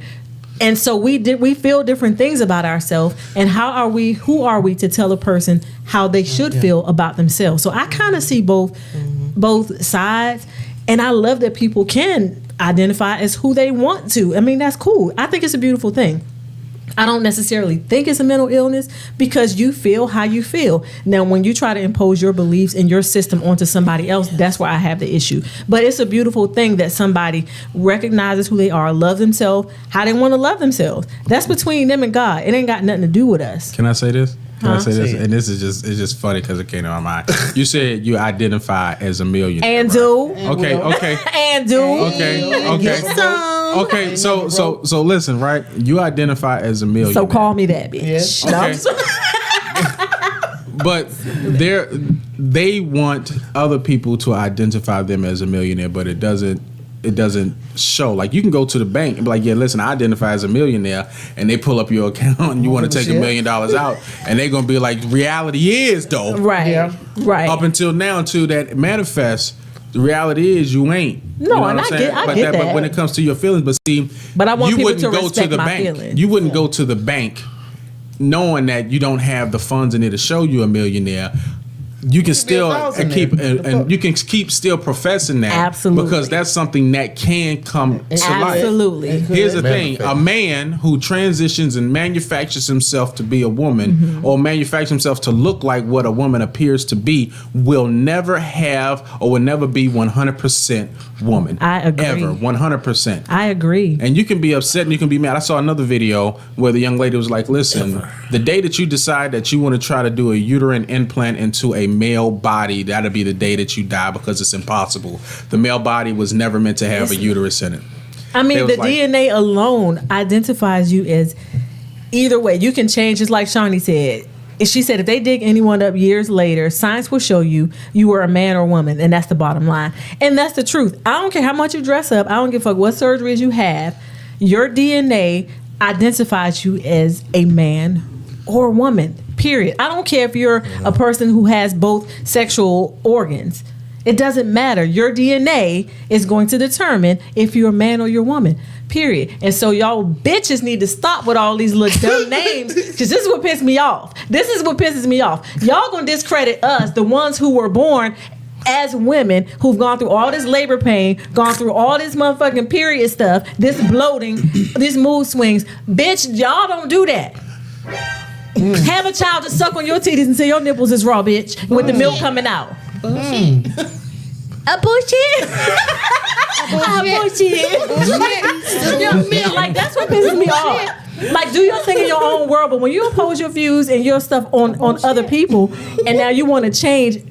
And so we feel different things about ourselves, and who are we to tell a person how they should feel about themselves? So I kind of see both sides, and I love that people can identify as who they want to. I mean, that's cool. I think it's a beautiful thing. I don't necessarily think it's a mental illness because you feel how you feel. Now, when you try to impose your beliefs and your system onto somebody else, that's where I have the issue. But it's a beautiful thing that somebody recognizes who they are, love themselves, how they want to love themselves. That's between them and God. It ain't got nothing to do with us. Can I say this? I say this? And this is just funny because it came to my mind. You said you identify as a millionaire. And do. Okay. And do. Okay. Okay, so listen, right? You identify as a millionaire. So call me that, bitch. Yes. No, I'm Okay. sorry. But they want other people to identify them as a millionaire, but it doesn't show. Like, you can go to the bank and be like, yeah, listen, I identify as a millionaire, and they pull up your account and you want to take $1 million out, and they're gonna be like, reality is though. Right. Yeah. Right. Up until now, until that manifests, the reality is you ain't. No, you know and what I'm I saying? get But that. But when it comes to your feelings, But I want you people wouldn't to go to respect the my bank. feelings. You wouldn't go to the bank knowing that you don't have the funds in it to show you a millionaire. You can still keep and you can keep still professing that. Absolutely. Because that's something that can come to life. Absolutely. Here's the thing: a man who transitions and manufactures himself to be a woman, or manufactures himself to look like what a woman appears to be, will never have or will never be 100% woman. I agree. Ever 100%. I agree. And you can be upset and you can be mad. I saw another video where the young lady was like, listen, the day that you decide that you want to try to do a uterine implant into a male body, that'll be the day that you die, because it's impossible. The male body was never meant to have a uterus in it. I mean, the DNA alone identifies you as either way. You can change, just like Shawnee said. She said if they dig anyone up years later, science will show you were a man or woman, and that's the bottom line. And that's the truth. I don't care how much you dress up. I don't give a fuck what surgeries you have. Your DNA identifies you as a man or a woman, period. I don't care if you're a person who has both sexual organs. It doesn't matter. Your DNA is going to determine if you're a man or you're a woman, period. And so y'all bitches need to stop with all these little dumb names, because this is what pisses me off. This is what pisses me off. Y'all gonna discredit us, the ones who were born as women, who've gone through all this labor pain, gone through all this motherfucking period stuff, this bloating, these mood swings. Bitch, y'all don't do that. Have a child to suck on your titties until your nipples is raw, bitch, with the milk coming out. A bullshit. Like, that's what pisses me off. Like, do your thing in your own world, but when you impose your views and your stuff on other people, and now you want to change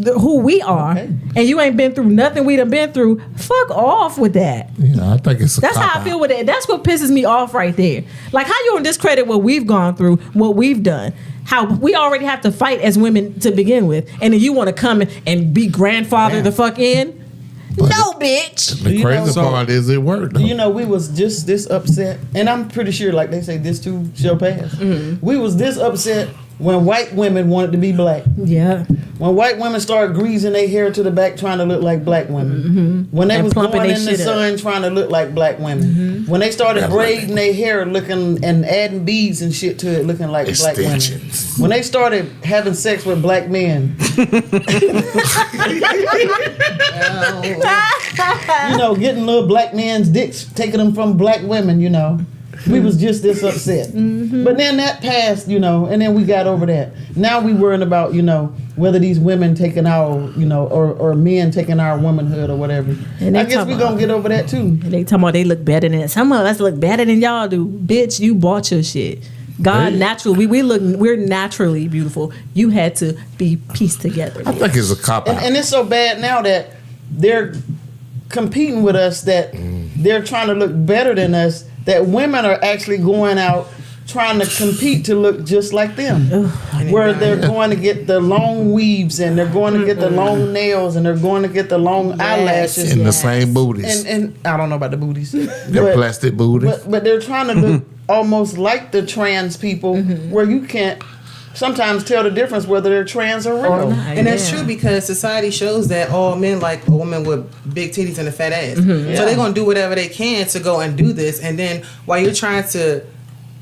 who we are, and you ain't been through nothing we done been through, fuck off with that. Yeah, I think it's that's how I feel with it. That's what pisses me off right there. Like, how you gonna discredit what we've gone through, what we've done? How we already have to fight as women to begin with, and then you want to come and be grandfather the fuck in? No, bitch. The crazy part is it worked. You know, we was just this upset, and I'm pretty sure, like they say, this too shall pass. We was this upset when white women wanted to be black. Yeah. When white women started greasing their hair to the back trying to look like black women. When they was going in the sun trying to look like black women. When they started braiding their hair looking and adding beads and shit to it looking like black women. When they started having sex with black men. You know, getting little black men's dicks, taking them from black women, you know. We was just this upset. But then that passed, you know, and then we got over that. Now we worrying about, you know, whether these women taking our, you know, or men taking our womanhood or whatever. And I guess we're going to get over that too. They talking about they look better than some of us look better than y'all do. Bitch, you bought your shit. God naturally, we're naturally beautiful. You had to be pieced together. I think it's a cop out. And it's so bad now that they're competing with us, that they're trying to look better than us, that women are actually going out trying to compete to look just like them. Where they're going to get the long weaves, and they're going to get the long nails, and they're going to get the long eyelashes. And the same booties. And I don't know about the booties. They're plastic booties. But they're trying to look almost like the trans people, where you can't sometimes tell the difference whether they're trans or real. And that's true, because society shows that all men like a woman with big titties and a fat ass. So they're going to do whatever they can to go and do this. And then while you're trying to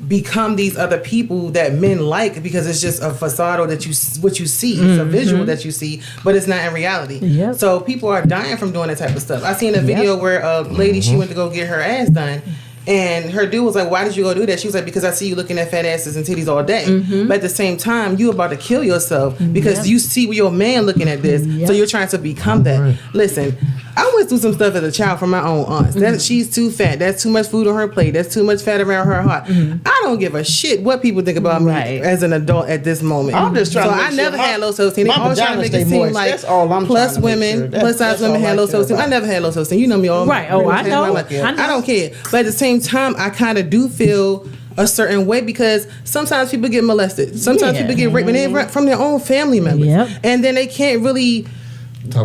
become these other people that men like, because it's just a facade that what you see, it's a visual that you see, but it's not in reality. So people are dying from doing that type of stuff. I seen a video where a lady, she went to go get her ass done, And her dude was like, why did you go do that? She was like, because I see you looking at fat asses and titties all day. But at the same time, you about to kill yourself because you see your man looking at this. So you're trying to become that. Listen, I went through some stuff as a child from my own aunts. That she's too fat. That's too much food on her plate. That's too much fat around her heart. I don't give a shit what people think about me as an adult at this moment. I'm just trying so to I never had low self-esteem. They always trying to make it seem moist. like That's all I'm plus trying to make women, sure. plus size women had low self-esteem. I never had low self-esteem. You know me all. Right. Oh, I know. I don't care. But at the same time, I kind of do feel a certain way because sometimes people get molested. Sometimes people get raped and they from their own family members. And then they can't really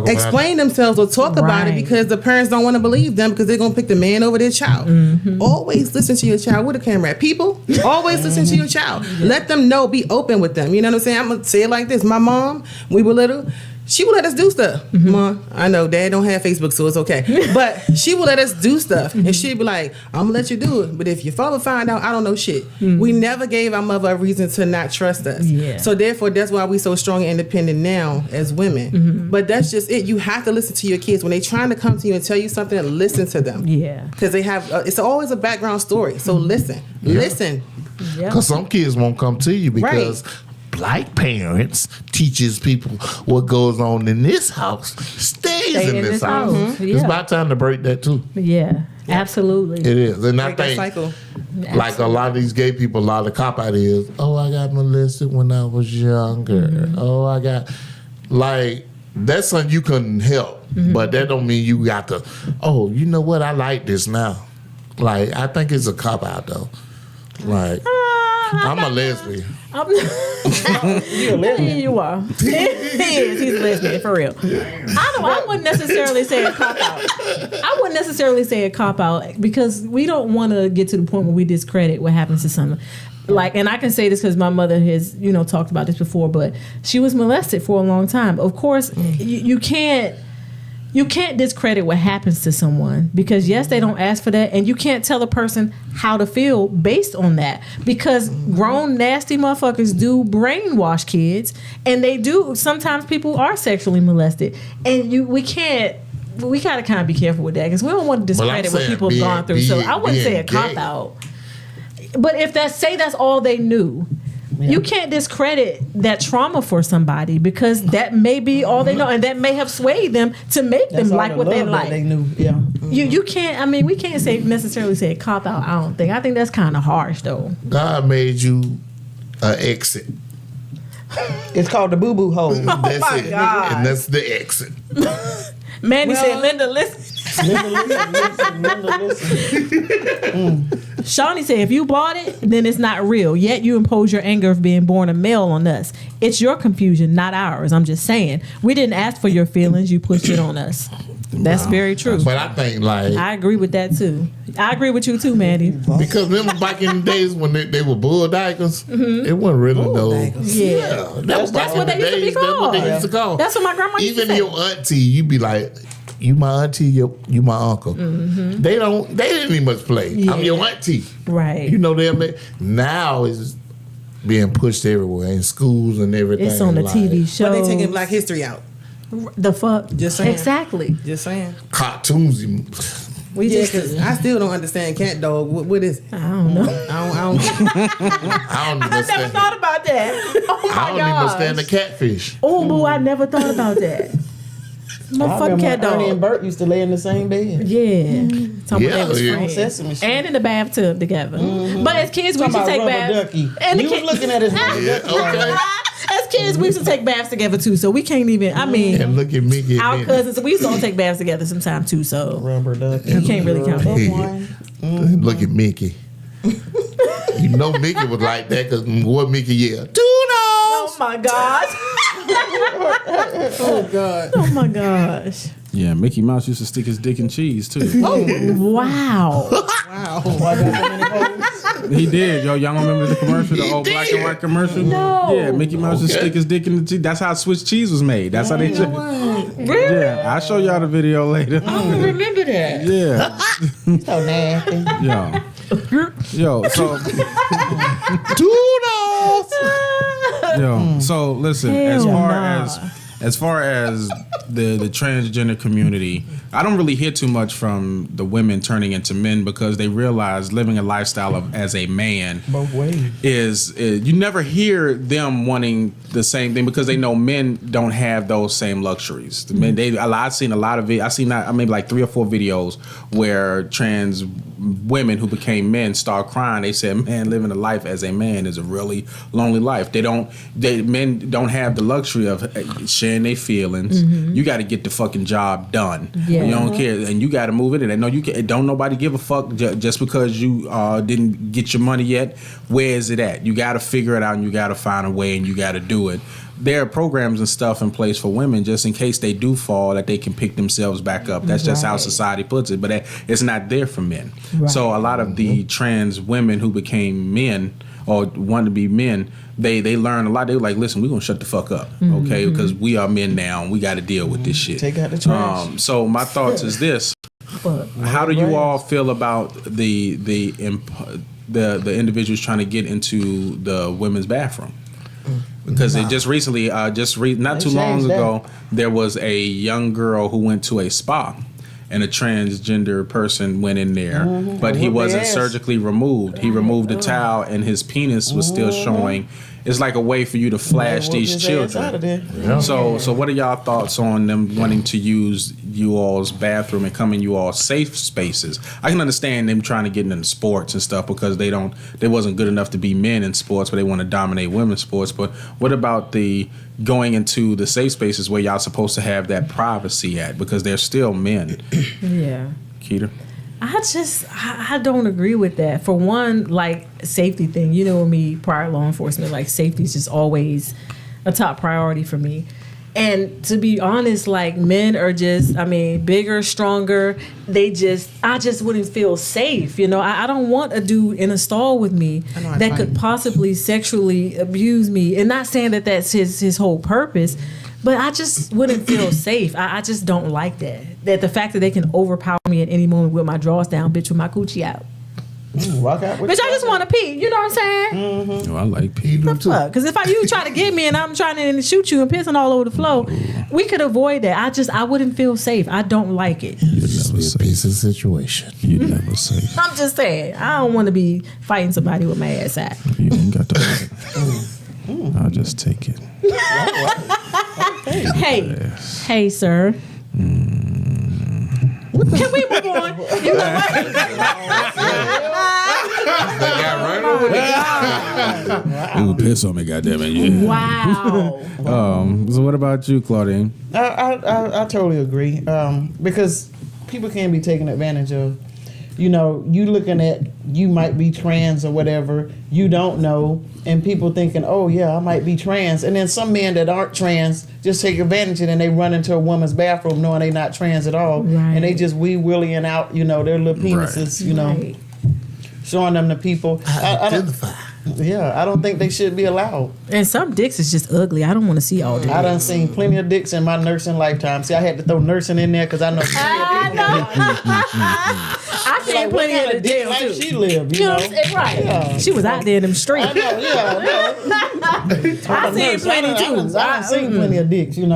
explain themselves or talk about it because the parents don't want to believe them because they're going to pick the man over their child. Always listen to your child. With a camera at people, always listen to your child. Let them know, be open with them. You know what I'm saying? I'm going to say it like this. My mom, when we were little, she would let us do stuff. Mom, I know Dad don't have Facebook, so it's okay. But she would let us do stuff. And she'd be like, I'm going to let you do it. But if your father find out, I don't know shit. We never gave our mother a reason to not trust us. So therefore, that's why we so strong and independent now as women. But that's just it. You have to listen to your kids. When they're trying to come to you and tell you something, listen to them. Because they have, it's always a background story. So listen. Listen. Because some kids won't come to you because black parents teaches people what goes on in this house stays in this house. It's about time to break that too. Absolutely. It is. And I think cycle. Like a lot of these gay people, a lot of the cop out is, oh, I got molested when I was younger. Oh, I got like that's something you couldn't help. But that don't mean you got to, oh, you know what, I like this now. Like I think it's a cop out though. Like I'm a lesbian. You're a lesbian. You are. He is. He's a lesbian for real. I wouldn't necessarily say a cop out. I wouldn't necessarily say a cop out because we don't want to get to the point where we discredit what happens to someone. Like, and I can say this because my mother has, talked about this before, but she was molested for a long time. Of course, you can't discredit what happens to someone because yes, they don't ask for that, and you can't tell a person how to feel based on that because grown nasty motherfuckers do brainwash kids, and they do. Sometimes people are sexually molested, and we gotta kind of be careful with that because we don't want to discredit what people have gone through. So I wouldn't say a cop out, but if that's all they knew. You can't discredit that trauma for somebody because that may be all they know, and that may have swayed them to make them like what they like. They knew, You can't. I mean, we can't necessarily say a cop out. I don't think. I think that's kind of harsh, though. God made you an exit. It's called the boo boo hole. That's my it, God. and that's the exit. Mandy said, "Linda, listen." Linda, listen. Shawnee said, if you bought it, then it's not real. Yet you impose your anger of being born a male on us. It's your confusion, not ours. I'm just saying. We didn't ask for your feelings. You pushed it on us. That's very true. But I think I agree with that too. I agree with you too, Mandy. Because remember back in the days when they were bull daggers, it wasn't really no. Yeah. That's what they used to be called. That's what they used to call. That's what my grandma used to say. Even your auntie, you be like, you my auntie, you my uncle. They didn't even much play. I'm your auntie. Right. You know them. Now it's being pushed everywhere in schools and everything. It's on the TV show. But they taking Black History out. The fuck? Just saying. Exactly. Just saying. Cartoons. Because I still don't understand cat dog. What is it? I don't know. I never thought about that. Oh my I don't even understand the catfish. Oh, boo, I never thought about that. Motherfucking cat dog. Ernie and Bert used to lay in the same bed. Yeah. Talking about they was friends. and in the bathtub together. But as kids, we used to take baths. And you was looking at his rubber ducky. Okay. As kids, we used to take baths together too, so we can't even. I mean, and look at Mickey. Our cousins, we used to all take baths together sometimes too. So rubber ducky. You can't really count that. Look at Mickey. You know Mickey was like that because what Mickey yelled? Toodles! Oh my God! Oh God! Oh my gosh! Yeah, Mickey Mouse used to stick his dick in cheese too. Oh wow! He did, yo. Y'all don't remember the commercial, the old black and white commercial? No. Yeah, Mickey Mouse used to stick his dick in the cheese. That's how Swiss cheese was made. That's how they. Really? Yeah, I'll show y'all the video later. I don't remember that. Yeah. So nasty. Yo, so Toodles! Yo, so listen, as far as the transgender community, I don't really hear too much from the women turning into men because they realize living a lifestyle as a man both ways is you never hear them wanting the same thing because they know men don't have those same luxuries. The men, I've seen a lot of it. I've seen maybe like 3 or 4 videos where trans women who became men start crying. They said, "Man, living a life as a man is a really lonely life." Men don't have the luxury of sharing their feelings. You got to get the fucking job done. Yeah. You don't care, and you got to move it. And no, you can, don't nobody give a fuck just because you didn't get your money yet. Where is it at? You got to figure it out, and you got to find a way, and you got to do it. There are programs and stuff in place for women just in case they do fall that they can pick themselves back up. That's just how society puts it, but it's not there for men. Right. So a lot of the trans women who became men or wanted to be men, they learn a lot. They were like, listen, we're going to shut the fuck up, okay? Because we are men now and we got to deal with this shit. Take out the trash. So my thoughts is this. How do you all feel about the individuals trying to get into the women's bathroom? Because they just recently, not too long ago, there was a young girl who went to a spa, and a transgender person went in there, but he wasn't surgically removed. He removed the towel, and his penis was still showing. It's like a way for you to flash these children. Yeah. So what are y'all thoughts on them wanting to use you all's bathroom and come in you all's safe spaces? I can understand them trying to get into sports and stuff because they wasn't good enough to be men in sports, but they want to dominate women's sports. But what about the going into the safe spaces where y'all supposed to have that privacy at because they're still men? Yeah. Keita? I don't agree with that. For one, like safety thing, you know me, prior law enforcement, like safety is just always a top priority for me. And to be honest, like men are just, bigger, stronger. I just wouldn't feel safe. You know, I don't want a dude in a stall with me that could possibly sexually abuse me. And not saying that that's his whole purpose, but I just wouldn't feel safe. I just don't like that. That the fact that they can overpower me at any moment with my drawers down, bitch, with my coochie out. Walk out. Bitch, I just want to pee. You know what I'm saying? Mm-hmm. Oh, I like pee. The fuck? Because if you try to get me and I'm trying to shoot you and pissing all over the floor, we could avoid that. I wouldn't feel safe. I don't like it. It's a piece of situation. You never safe. I'm just saying. I don't want to be fighting somebody with my ass out. You ain't got to fight. I'll just take it. Hey, sir. Can we move on? You know what? Ooh, piss on me, goddammit. Yeah. Wow. So what about you, Claudine? I totally agree. Because people can be taken advantage of. You know, you looking at, you might be trans or whatever, you don't know, and people thinking, oh yeah, I might be trans. And then some men that aren't trans just take advantage of it and they run into a woman's bathroom knowing they not trans at all. Right. And they just wee-willying out, their little penises, showing them to people. Identify. I don't think they should be allowed. And some dicks is just ugly. I don't want to see all dicks. I done seen plenty of dicks in my nursing lifetime. See, I had to throw nursing in there because I know. I seen plenty of the jail too. She lived, you know. Right. Yeah. She was out there in them streets. I seen plenty too. I seen plenty of dicks, In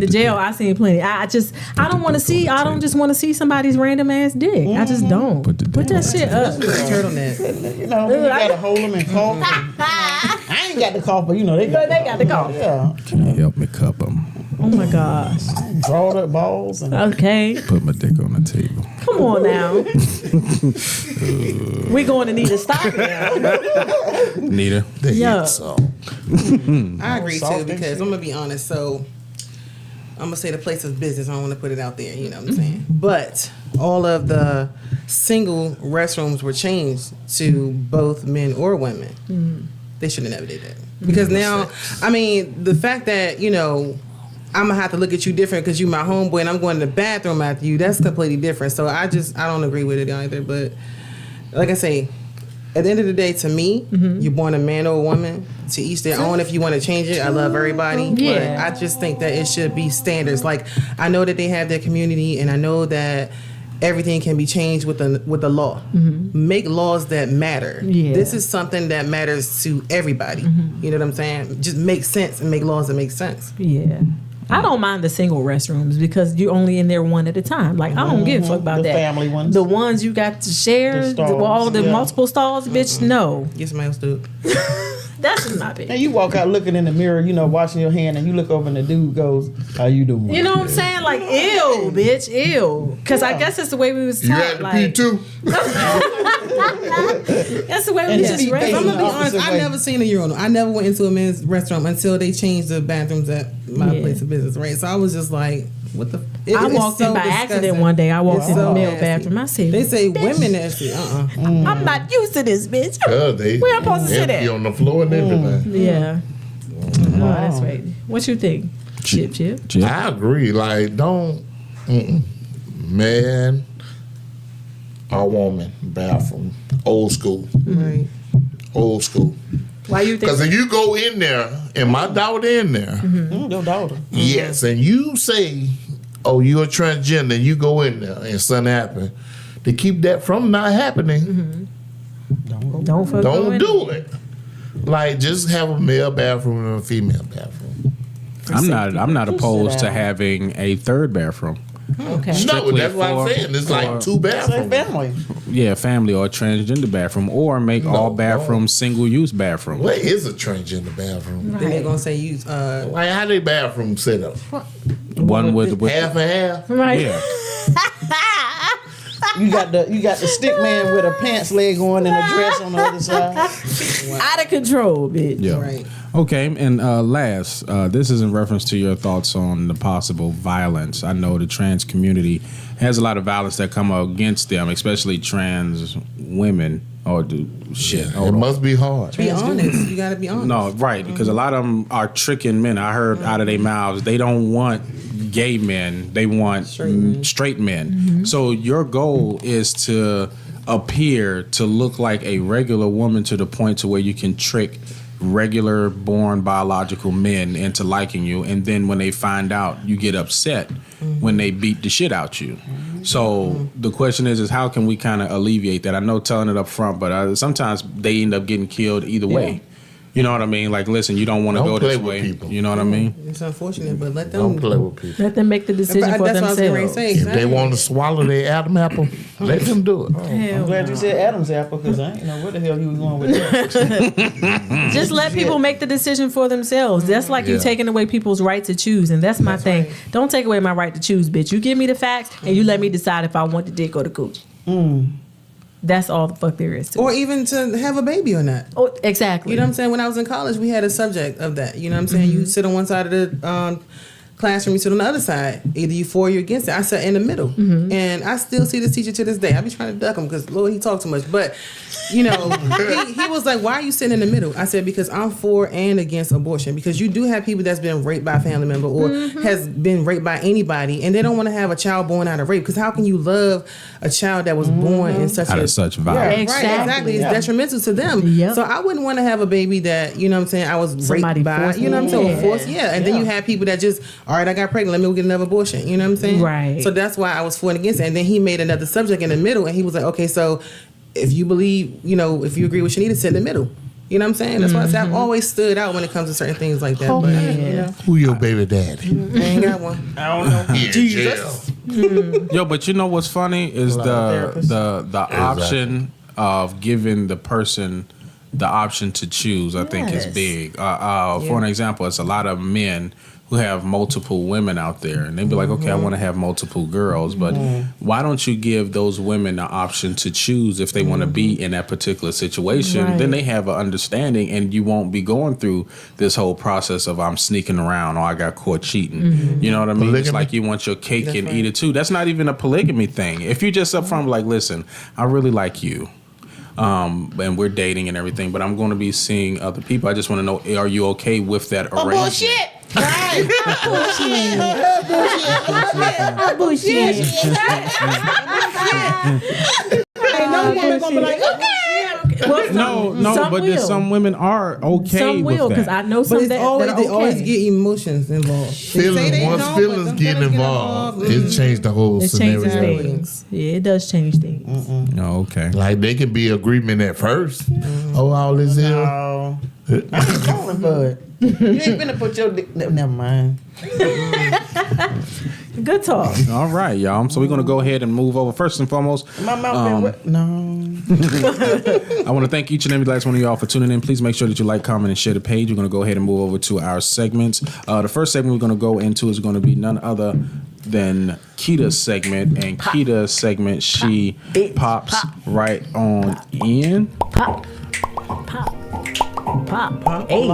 the jail, I seen plenty. I don't want to see. I don't just want to see somebody's random ass dick. I just don't. Put that shit up. Turtleneck. You gotta hold them and cough. I ain't got the cough, but they got the cough. Yeah. Can you help me cup them? Oh my gosh. Draw the balls. Okay. Put my dick on the table. Come on now. We're going to need a stop now. Nita. Yeah. I agree too because I'm going to be honest. So I'm going to say the place of business. I don't want to put it out there. You know what I'm saying? But all of the single restrooms were changed to both men or women. They should have never did that. Because now, the fact that, I'm going to have to look at you different because you my homeboy and I'm going to the bathroom after you, that's completely different. So I don't agree with it either. But like I say, at the end of the day, to me, you're born a man or a woman. To each their own. If you want to change it, I love everybody. Yeah. But I just think that it should be standards. Like, I know that they have their community and I know that everything can be changed with the law. Make laws that matter. Yeah. This is something that matters to everybody. You know what I'm saying? Just make sense and make laws that make sense. Yeah. I don't mind the single restrooms because you're only in there one at a time. Like I don't give a fuck about The that. family ones. The ones you got to share, The stalls, all the yeah. multiple stalls, bitch. No, Get somebody else to do it. that's just my bitch. And you walk out looking in the mirror, washing your hand, and you look over and the dude goes, "How you doing?" You know what I'm saying? Like, ew, bitch, ew. Because I guess that's the way we was You taught. had to like, pee too. That's the way we And just just raised. I'm gonna be opposite honest. I way. never seen a urinal. I never went into a men's restaurant until they changed the bathrooms at my Yeah. place of business. Right. So I was just like, "What the?" I walked in by accident one day. I walked in the male bathroom. I said, They say "Bitch, women nasty. I'm not used to this, bitch. They Where I'm supposed to sit be at?" on the floor and everything. Yeah. Oh, that's right. What you think? Chip. I agree. Like, don't, man or woman bathroom, old school, Right. old school. Why you think? Because if you go in there and my daughter in there, Your daughter. yes, and you say, "Oh, you're transgender," and you go in there and something happen, to keep that from not happening, don't do it. Like, just have a male bathroom and a female bathroom. I'm not opposed to having a third bathroom. Okay. No, Strictly that's what I'm for- saying. It's like for- two Say bathrooms. family. Yeah, family or transgender bathroom, or make all No. bathrooms single-use bathrooms. What is a transgender bathroom? Then they're gonna say use Like, how they bathroom set up? One with Half and half? Right. yeah. You got the stick man with a pants leg on and a dress on the other side. Out of control, bitch. Yeah. right. Okay, and last, this is in reference to your thoughts on the possible violence. I know the trans community has a lot of violence that come against them, especially trans women. Or do shit. It must be hard. Be honest. You gotta be honest. No, right, because a lot of them are tricking men. I heard out of their mouths, they don't want gay men, they want straight men. So your goal is to appear to look like a regular woman to the point to where you can trick regular born biological men into liking you, and then when they find out, you get upset when they beat the shit out you. So the question is how can we kind of alleviate that? I know telling it up front, but sometimes they end up getting killed either way. You know what I mean? Like, listen, you don't want to go play this with way. people. You know what I mean? It's unfortunate, but let them. Don't play with people. Let them make the decision for That's what I was themselves. going to say. If they want to swallow their Adam apple, let them do it. I'm glad you said Adam's apple because I ain't know where the hell you was going with that. Just let people make the decision for themselves. That's like you Yeah. taking away people's right to choose, and that's my thing. right. Don't take away my right to choose, bitch. You give me the facts, and you let me decide if I want the dick or the cooch. That's all the fuck there is to Or it. even to have a baby or not. Oh, exactly. You know what I'm saying? When I was in college, we had a subject of that. You know what I'm saying? You sit on one side of the classroom, you sit on the other side. Either you for or you against it. I sat in the middle. And I still see this teacher to this day. I be trying to duck him because, Lord, he talked too much. But, you know, he was like, why are you sitting in the middle? I said, because I'm for and against abortion. Because you do have people that's been raped by a family member or has been raped by anybody, and they don't want to have a child born out of rape. Because how can you love a child that was born in such Out a... of such Yeah, violence. right, exactly. It's detrimental to them. Yep. So I wouldn't want to have a baby that, you know what I'm saying, I was Somebody raped by, forced you know what I'm saying, me. forced. Yeah. And then you have people that just, all right, I got pregnant, let me go get another abortion. You know what I'm saying? Right. So that's why I was for and against it. And then he made another subject in the middle, and he was like, okay, so if you believe, you know, if you agree with Shanita, sit in the middle. You know what I'm saying? That's why I said I've always stood out when it comes to certain things like that. But, you know, Who your baby daddy? I ain't got one. I don't know. He in Jesus. jail. Yo, but you know what's funny is the option of giving the person the option to choose. I think is big. For an example, it's a lot of men who have multiple women out there, and they'd be like, okay, I want to have multiple girls, but why don't you give those women the option to choose if they want to be in that particular situation? Right. Then they have an understanding, and you won't be going through this whole process of I'm sneaking around or I got caught cheating. You know what I mean? It's Polygamy? like you want your cake and eat it too. That's not even a polygamy thing. If you just up front like, listen, I really like you. And we're dating and everything, but I'm going to be seeing other people. I just want to know, are you okay with that arrangement? Bullshit. Right. Bullshit. Ain't no woman gonna be like, okay. No, Some but will. some women are okay Some will, with because that. I know But some it's that always, are they always okay. get emotions involved. They say they Once don't, feelings but them get feelings involved, it changed the whole It changes scenario. things. Yeah, it does change things. Oh, okay. Like, they can be agreement at first. Oh, all this here. Oh, I ain't falling for it. You ain't finna put your dick. Never mind. Good talk. All right, y'all. So we're gonna go ahead and move over. First and foremost, My mouth been wet. No. I want to thank each and every last one of y'all for tuning in. Please make sure that you like, comment, and share the page. We're gonna go ahead and move over to our segments. The first segment we're gonna go into is gonna be none other than Kita's segment, and Kita's segment she pops right on in. Pop. Hey. Are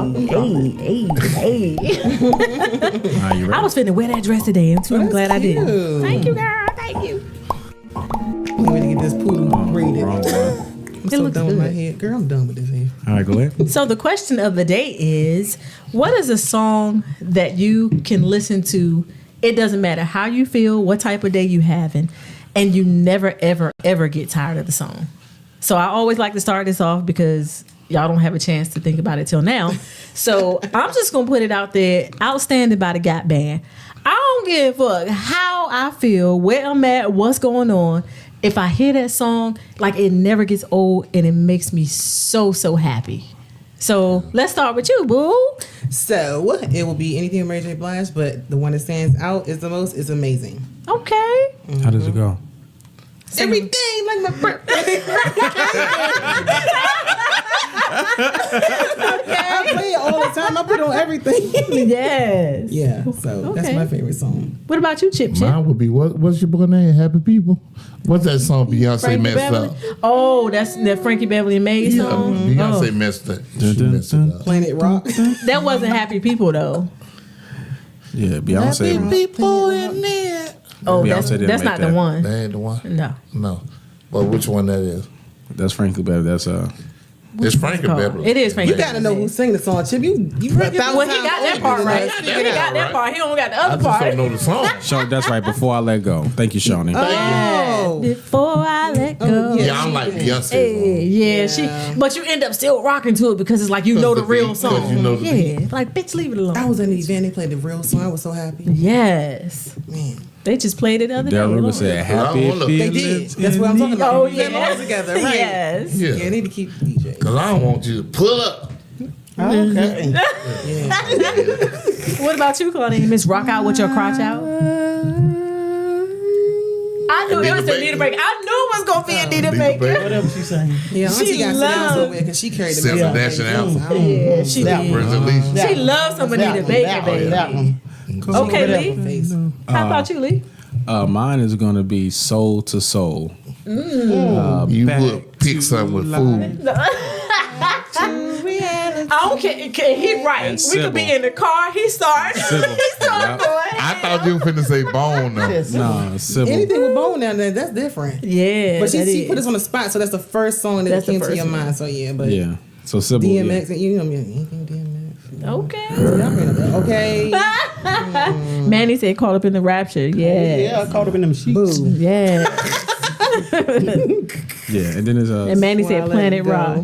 you ready? I was finna wear that dress today, and I'm glad I did. cute. Thank you, girl. Thank you. I'm ready to get this poodle braided. Wrong one. I'm so looks done with my good. head. Girl, I'm done with this hair. All right, go ahead. So the question of the day is, what is a song that you can listen to? It doesn't matter how you feel, what type of day you having, and you never, ever, ever get tired of the song. So I always like to start this off because y'all don't have a chance to think about it till now. So I'm just gonna put it out there. Outstanding by the Gap Band. I don't give a fuck how I feel, where I'm at, what's going on. If I hear that song, like it never gets old and it makes me so happy. So let's start with you, boo. So it will be anything Mary J. Blige, but the one that stands out is the most is Amazing. Okay. How does it go? Every day like my birthday. I play it all the time. I put it on everything. Yes. Yeah, so that's Okay. my favorite song. What about you, Chip? Mine would be what's your boy name? Happy People. What's that song Beyonce Frankie messed Beverly? up? Oh, that's that Frankie Beverly and Maze song. Beyonce Oh. messed it. She messed it up. Planet Rock. That wasn't Happy People though. Yeah, Beyonce. People in there. Oh, Beyonce didn't that's make not that. the one. That ain't the one. No. No. Well, which one that is? That's Frankie Beverly. That's It's Frankie called? Beverly. It is Frankie You gotta know who sang the song, Chip. You Well, he got that part right. He got that part. He don't got the I other just part. don't know the song. Sean, that's right. Before I let go. Thank you, Shawnee. Oh. Before I let go. Yeah, I'm like Beyonce. Hey, yeah, she. But you end up still rocking to it because it's like you know the real beat, song. 'cause you know the Yeah, like bitch, leave it alone. I was in the event. They played the real song. I was so happy. Yes, Man. they just played it the other day. Daryl Ruger Lord. said, "Happy They They did. feelings." That's what I'm talking about. Oh We put them yeah, all together, right? Yes. Yeah. Yeah, they need to keep DJ. Because I don't want you to pull up. Okay. What about you, Claudine? Miss Rock Out with your crotch out? I knew it was Anita Baker. I knew it was gonna be Anita Baker. What else she saying? Yeah, She Auntie got to sit down loved- somewhere because she carried the Seven message. nationalities. Yeah, she That did. Where's Alicia? She loves some Anita Baker, baby. That one. Okay, Lee. Face. How about you, Lee? Mine is gonna be Soul to Soul. You Back would pick something with food. I don't care. He right. And We could be Sybil. in the car. He started. Sybil. He started Yep. going. I thought you were finna say bone though. Nah, Sybil. Anything with bone down there, that's different. Yeah, But she that put is. us on the spot, so that's the first song that That's the came to first your one. mind. So yeah, but Yeah. So Sybil. DMX, and you know me, anything DMX. Okay. Okay. Manny said caught up in the rapture. Yeah, Yeah. I caught up in them sheets. Yeah. Yeah, and then there's And Manny Well, said let Planet it go. Rock.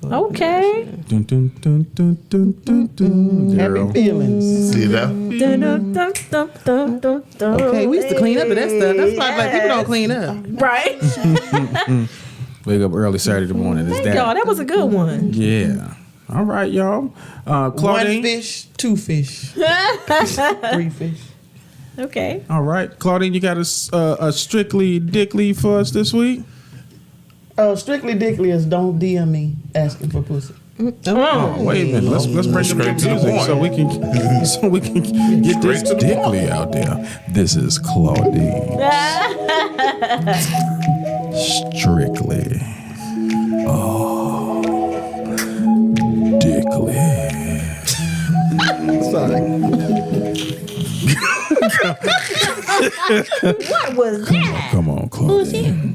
Okay. dun, dun, dun, dun, dun, dun, dun. Happy Girl. feelings. See that? Dun, dun, dun, dun, dun, dun, dun. Okay, we used to clean up to that stuff. That's why like people don't clean up. Right. Wake up early Saturday morning. Is Thank that? y'all. That was a good one. Yeah. All right, y'all. One Claudine. fish, two fish, 3 fish. Okay. All right, Claudine, you got a strictly dickly for us this week. Strictly Dickly is don't DM me asking for pussy. Oh, wait a minute. Let's bring Straight them to the music point. so we can get this Straight to the dickly out there. This is Claudine. Strictly. Oh, dickly. What was that? Come on, Claudine.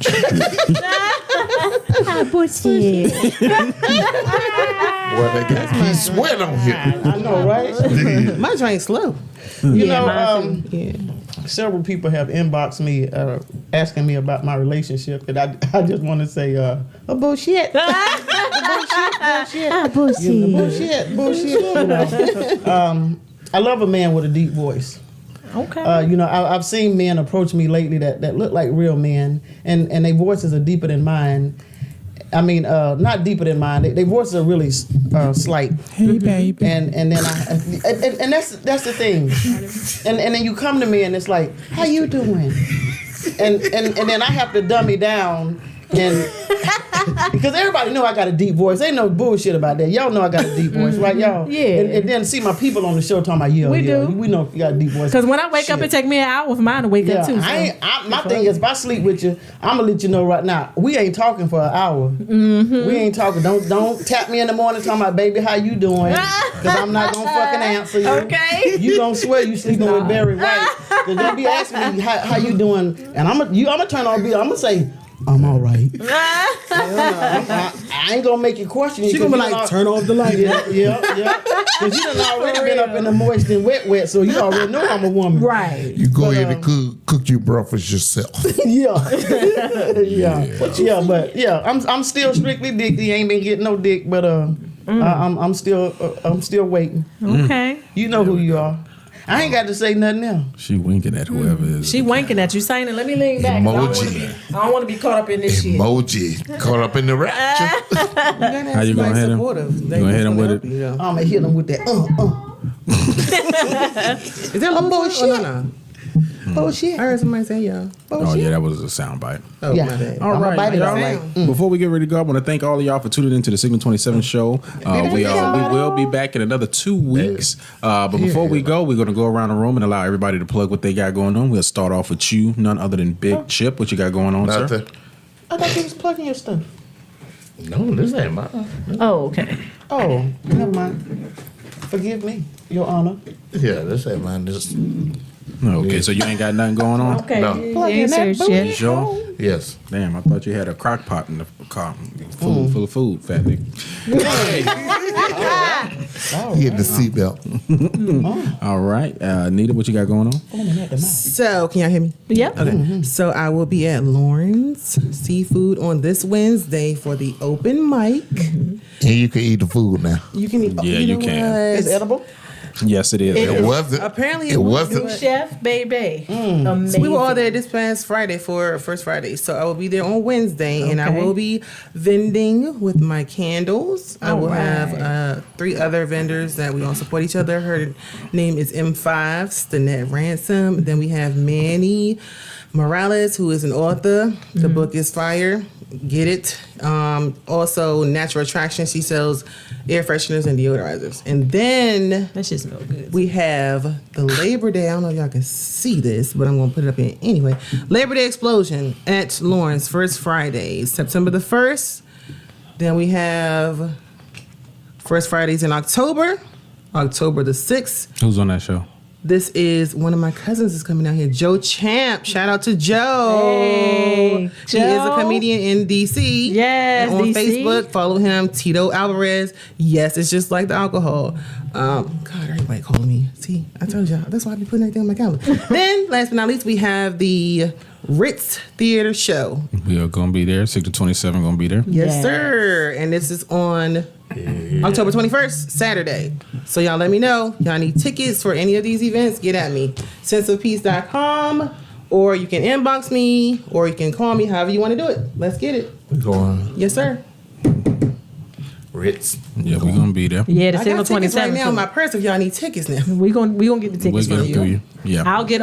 Bullshit. Well, they got he sweat on here. I know, right? My drink slow. You Yeah, know, mine several people have inboxed me asking me about my relationship, and I just want to say, bullshit. Bullshit. You know? I love a man with a deep voice. Okay. You know, I've seen men approach me lately that look like real men, and their voices are deeper than mine. not deeper than mine. Their voices are really slight. Hey, baby. And then and that's the thing. And then you come to me and it's like, how you doing? And then I have to dummy down. And because everybody know I got a deep voice. Ain't no bullshit about that. Y'all know I got a deep voice, right, y'all? Yeah. And then see my people on the show talking about we do. We know you got a deep voice. Because when I wake up, it take me an hour for mine to wake up too. So. My thing is, if I sleep with you, I'm gonna let you know right now. We ain't talking for an hour. Mm-hmm. We ain't talking. Don't tap me in the morning talking about, baby, how you doing? Because I'm not gonna fucking answer you. Okay. You gonna swear you sleeping with Barry White? Because don't be asking me how you doing, and I'm gonna turn on. I'm gonna say, I'm all right. I ain't gonna make you question it. She gonna be like, turn off the light. Yeah. Because you done already been up in the moist and wet, so you already know I'm a woman. Right. You go ahead and cook your breakfast yourself. I'm still strictly dicky. Ain't been getting no dick, but I'm still waiting. Okay. You know who you are. I ain't got to say nothing else. She winking at whoever is. She winking at you, saying, "Let me lean back. Emoji. I don't want to be caught up in this shit." Emoji. Caught up in the rapture. How you gonna hit him? You gonna hit him with it? I'm gonna hit him with that. Is that a bullshit? Oh, no. Bullshit. I heard somebody say, y'all. Oh yeah, that was a soundbite. Oh, Yeah. my bad. All right, y'all. Before we get ready to go, I want to thank all of y'all for tuning into the Signal 27 show. We will be back in another 2 weeks. But before we go, we're going to go around the room and allow everybody to plug what they got going on. We'll start off with you, none other than Big Chip. What you got going on, sir? Nothing. I thought you was plugging your stuff. No, this ain't mine. Oh, okay. Oh, never mind. Forgive me, Your Honor. Yeah, this ain't mine. This. Okay, so you ain't got nothing going on? Okay. No. You You sure? Yes. Damn, I thought you had a crock pot in the car full of food, fat nigga. Get the seatbelt. All right. Nita, what you got going on? So, can y'all hear me? Yep. Okay. So, I will be at Lauren's Seafood on this Wednesday for the open mic. And you can eat the food now. You can eat. Yeah, you can. It's edible? Yes, it is. It wasn't. Apparently it wasn't. Chef, baby. Amazing. So we were all there this past Friday for First Friday. So I will be there on Wednesday, and I will be vending with my candles. I will have 3 other vendors that we all support each other. Her name is M5, Stanette Ransom. Then we have Manny Morales, who is an author. The book is fire. Get it. Also, Natural Attraction. She sells air fresheners and deodorizers. And then that shit smells good. We have the Labor Day. I don't know if y'all can see this, but I'm gonna put it up here anyway. Labor Day Explosion at Lawrence, First Friday, September the 1st. Then we have First Fridays in October the 6th. Who's on that show? This is one of my cousins is coming out here, Joe Champ. Shout out to Joe. Hey, He is a comedian in DC. Yes, and on DC. Facebook, follow him, Tito Alvarez. Yes, it's just like the alcohol. God, everybody calling me. See, I told y'all. That's why I be putting everything on my calendar. Then, last but not least, we have the Ritz Theater Show. We are going to be there. 6 to 27 going to be there. Yes, sir. And this is on October 21st, Saturday. So y'all let me know. Y'all need tickets for any of these events, get at me. senseofpeace.com, or you can inbox me, or you can call me, however you want to do it. Let's get it. We're going. Yes, sir. Ritz. Yeah, we're going to be there. Yeah, the I Signal got tickets 27. right now in my purse if y'all need tickets now. We gonna get the tickets We'll for get them through you. Yeah. I'll get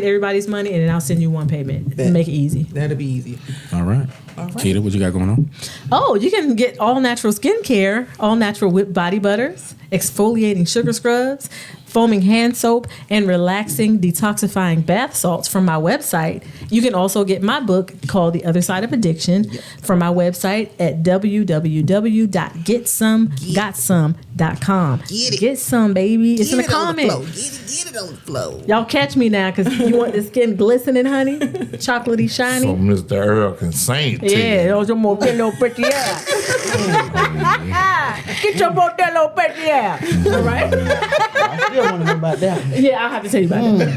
everybody's money and then I'll send you one payment. Make it easy. That'll be easy. All right. Keita, what you got going on? Oh, you can get all natural skincare, all natural whipped body butters, exfoliating sugar scrubs, foaming hand soap, and relaxing detoxifying bath salts from my website. You can also get my book called The Other Side of Addiction from my website at www.getsomegotsome.com. Get some, baby. It's in the comments. Get it on the flow. Y'all catch me now because you want the skin glistening, honey? Chocolatey, shiny. So Mr. Earl can sing to Yeah, you. those are more little pretty ass. Get your Modelo pretty ass. All right? I still want to know about that. Yeah, I'll have to tell you about that.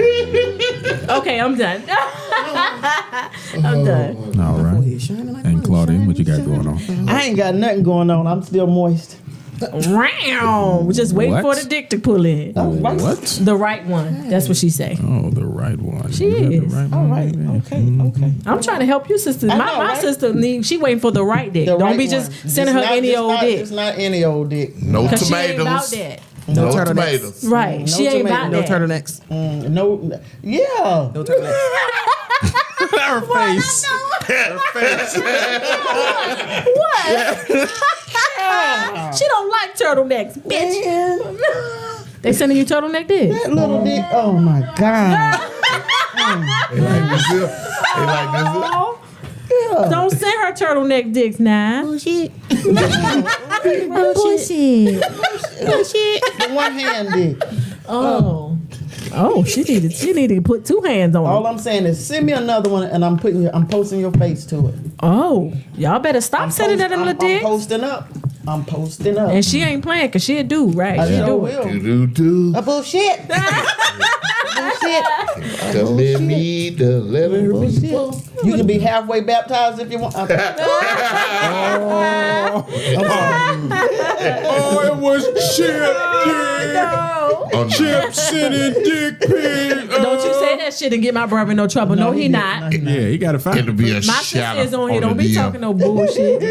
Okay, I'm done. I'm done. All right. And Claudine, what you got going on? I ain't got nothing going on. I'm still moist. Round. Just waiting for the dick to pull in. What? The right one. That's what she say. Oh, the right one. She is. All right. Okay. I'm trying to help you, sister. My sister, she waiting for the right dick. The Don't right be just one. sending her any old dick. It's not any old dick. No 'Cause tomatoes. she ain't about that. No turtlenecks. tomatoes. Right. No She ain't about No that. turtlenecks. No. Yeah. No turtlenecks. Her face. Her face. What? She don't like turtlenecks, bitch. They sending you turtleneck dick? That little dick. Oh my God. They like this. They like this. Yeah. Don't send her turtleneck dicks now. Bullshit. Bullshit. The one hand dick. Oh, she needed to put two hands on All it. I'm saying is send me another one, and I'm posting your face to it. Oh, y'all better stop sending that them little dicks. I'm posting up. And she ain't playing because she a dude, right? I She sure do will. Do. A bullshit. Commit me the letter. You can be halfway baptized if you want. Oh, it was Chip. Chip sending dick pics. Don't you say that shit and get my brother in no trouble. No, he not. Yeah, he got to find It'll it. be a My sister shout is on here. out Don't be talking no bullshit.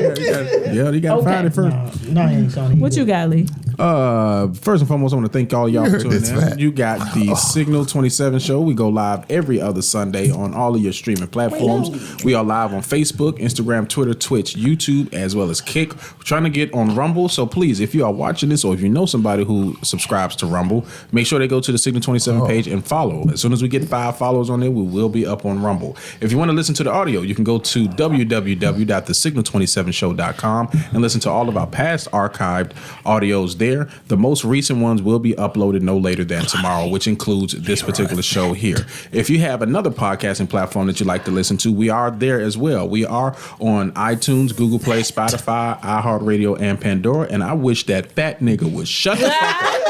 Yeah, he got to find it first. No, he ain't Sony. What you got, Lee? First and foremost, I want to thank all y'all for tuning This in. fat. You got the Signal 27 show. We go live every other Sunday on all of your streaming platforms. We are live on Facebook, Instagram, Twitter, Twitch, YouTube, as well as Kick. We're trying to get on Rumble, so please, if you are watching this or if you know somebody who subscribes to Rumble, make sure they go to the Signal 27 page and follow. As soon as we get 5 followers on there, we will be up on Rumble. If you want to listen to the audio, you can go to www.thesignal27show.com and listen to all of our past archived audios there. The most recent ones will be uploaded no later than tomorrow, which includes this particular show here. If you have another podcasting platform that you like to listen to, we are there as well. We are on iTunes, Google Play, Spotify, iHeartRadio, and Pandora. And I wish that fat nigga would shut the fuck up.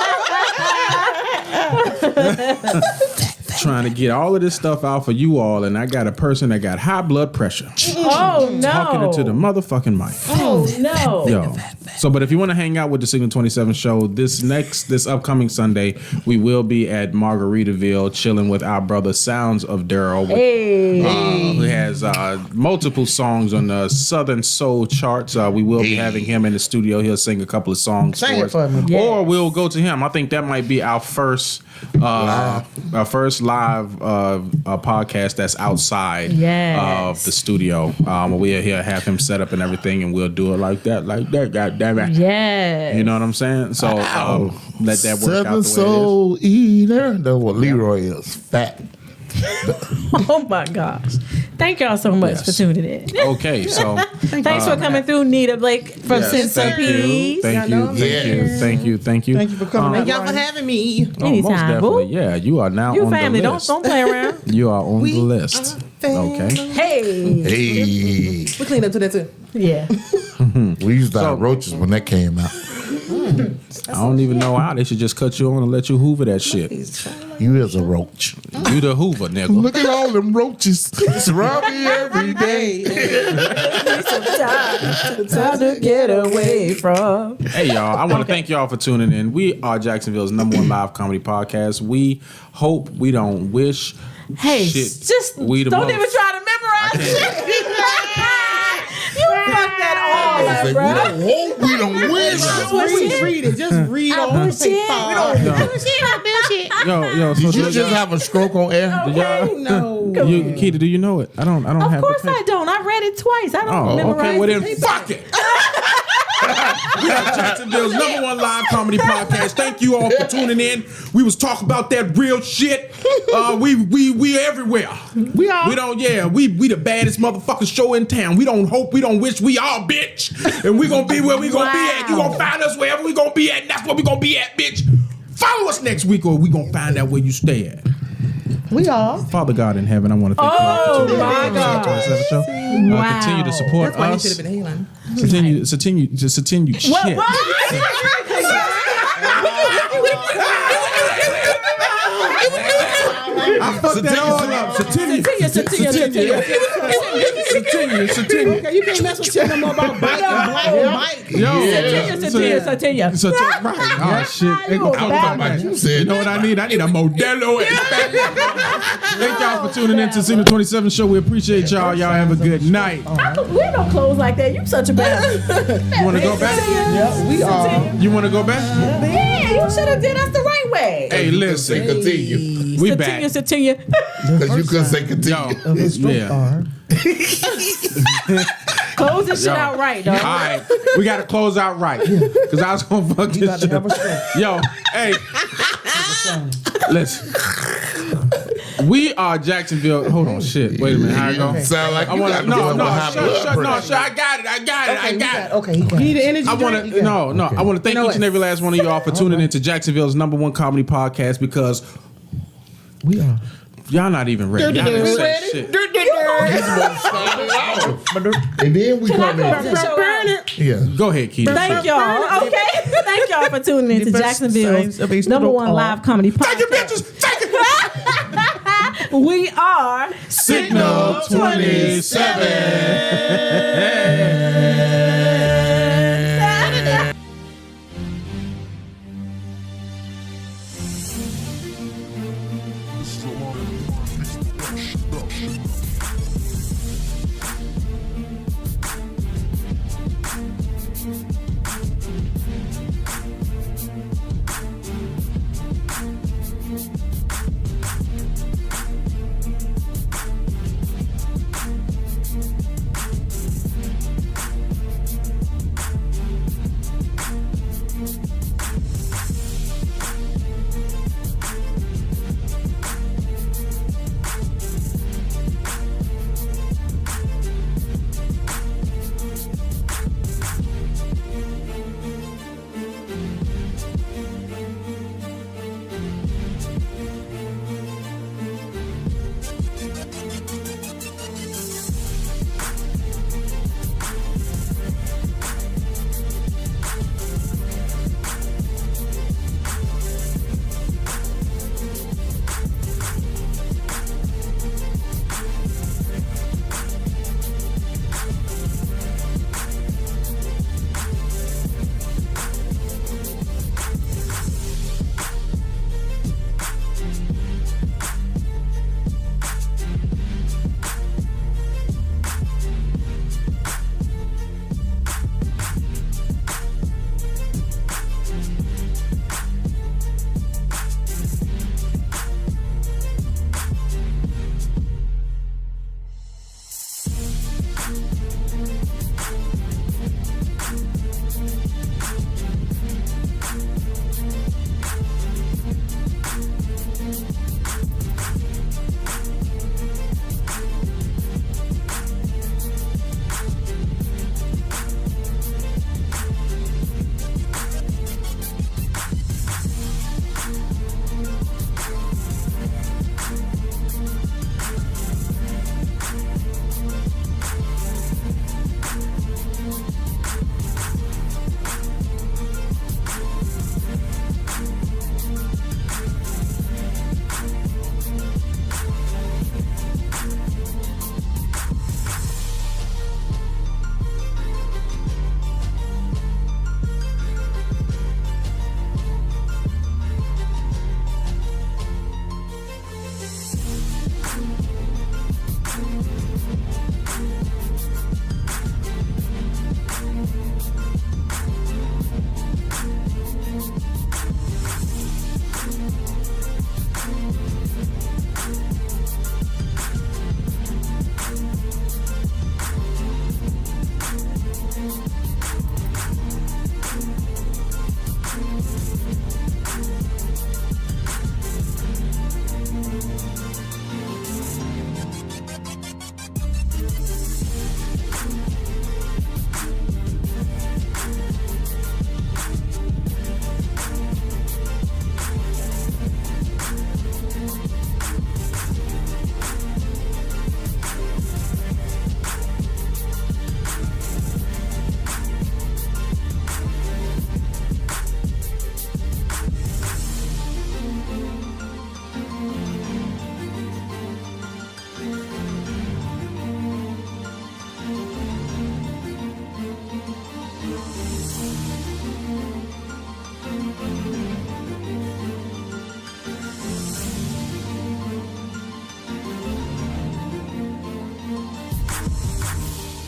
Trying to get all of this stuff out for you all, and I got a person that got high blood pressure. Oh, no. Talking into the motherfucking mic. Oh, no. Yo. So, but if you want to hang out with the Signal 27 show, this upcoming Sunday, we will be at Margaritaville chilling with our brother Sounds of Daryl. Who has multiple songs on the Southern Soul charts. We will be having him in the studio. He'll sing a couple of songs Sing for it us. for me. Yes. Or we'll go to him. I think that might be our first live podcast that's outside of the studio. We'll have him set up and everything, and we'll do it like that. God damn it. Yes. You know what I'm saying? So let that work out the way Southern Soul Eater. That's what Leroy is. Fat. Oh my gosh. Thank y'all so much for tuning in. Okay, so Thanks for coming through, Nita Blake from Scentz. Thank you Thank you for coming. Thank y'all for having me. Most Anytime, definitely. boo. Yeah, you are now You on family. the Don't list. play around. You are on the list. Okay. Hey. Hey. We cleaned up to that too. Yeah. We used to have roaches when that came out. I don't even know how they should just cut you on and let you hoover that shit. You is a roach. You the hoover, nigga. Look at all them roaches surround me every day. Time to get away from. Hey, y'all. I want to thank y'all for tuning in. We are Jacksonville's #1 live comedy podcast. We hope, we don't wish. Hey, shit. just We the don't most. even try to memorize shit. You fucked that all up, We bro. don't hope, we don't wish. Just read it. Just read on Yo, so Did you just have a stroke on air? No. Keita, do you know it? I don't have Of course the I don't. I read it twice. I don't memorize okay. Well, then it. fuck it. We are Jacksonville's #1 live comedy podcast. Thank you all for tuning in. We was talking about that real shit. We everywhere. We are. We don't. Yeah. We the baddest motherfucking show in town. We don't hope. We don't wish. We are, bitch. And we gonna be where we gonna be at. You gonna find us wherever we gonna be at. And that's where we gonna be at, bitch. Follow us next week, or we gonna find out where you stay at. We are. Father God in heaven, I want to thank you all for tuning in my to the God. 27 show. Wow. Continue to support That's why you should us. have been a Halen. Continue. Shit. I fucked that all up. Continue. Okay, you can't mess with shit no more about biking, black mic. Satya. Right. Oh, shit. They gonna fuck up my You said You know what I need? I need a Modelo. Thank y'all for tuning in to Signal 27 show. We appreciate y'all. Y'all have a good night. We don't close like that. You such a bad. You want to go back? Yeah, we are. You want to go back? Yeah, you should have did us the right way. Hey, listen. Continue. We back. Satya. Because you couldn't say continue. Yeah. Close this shit out right, dog. All right, we got to close out right because I was gonna fuck this shit up. Yo, hey, listen. We are Jacksonville. Hold on, shit. Wait a minute. How I go? Sound like I you want got to. to No. pressure. I got it. I got it. Okay, he got it. Need the energy I want drink? to. No. I want to thank each and every last one of y'all for tuning into Jacksonville's #1 comedy podcast because We are. y'all not even ready. Y'all didn't say shit. And then we come in. Yeah. Go ahead, Keith. Thank y'all. Okay. Thank y'all for tuning in to Jacksonville's #1 live comedy podcast. Take it, bitches. Take it. We are Signal 27.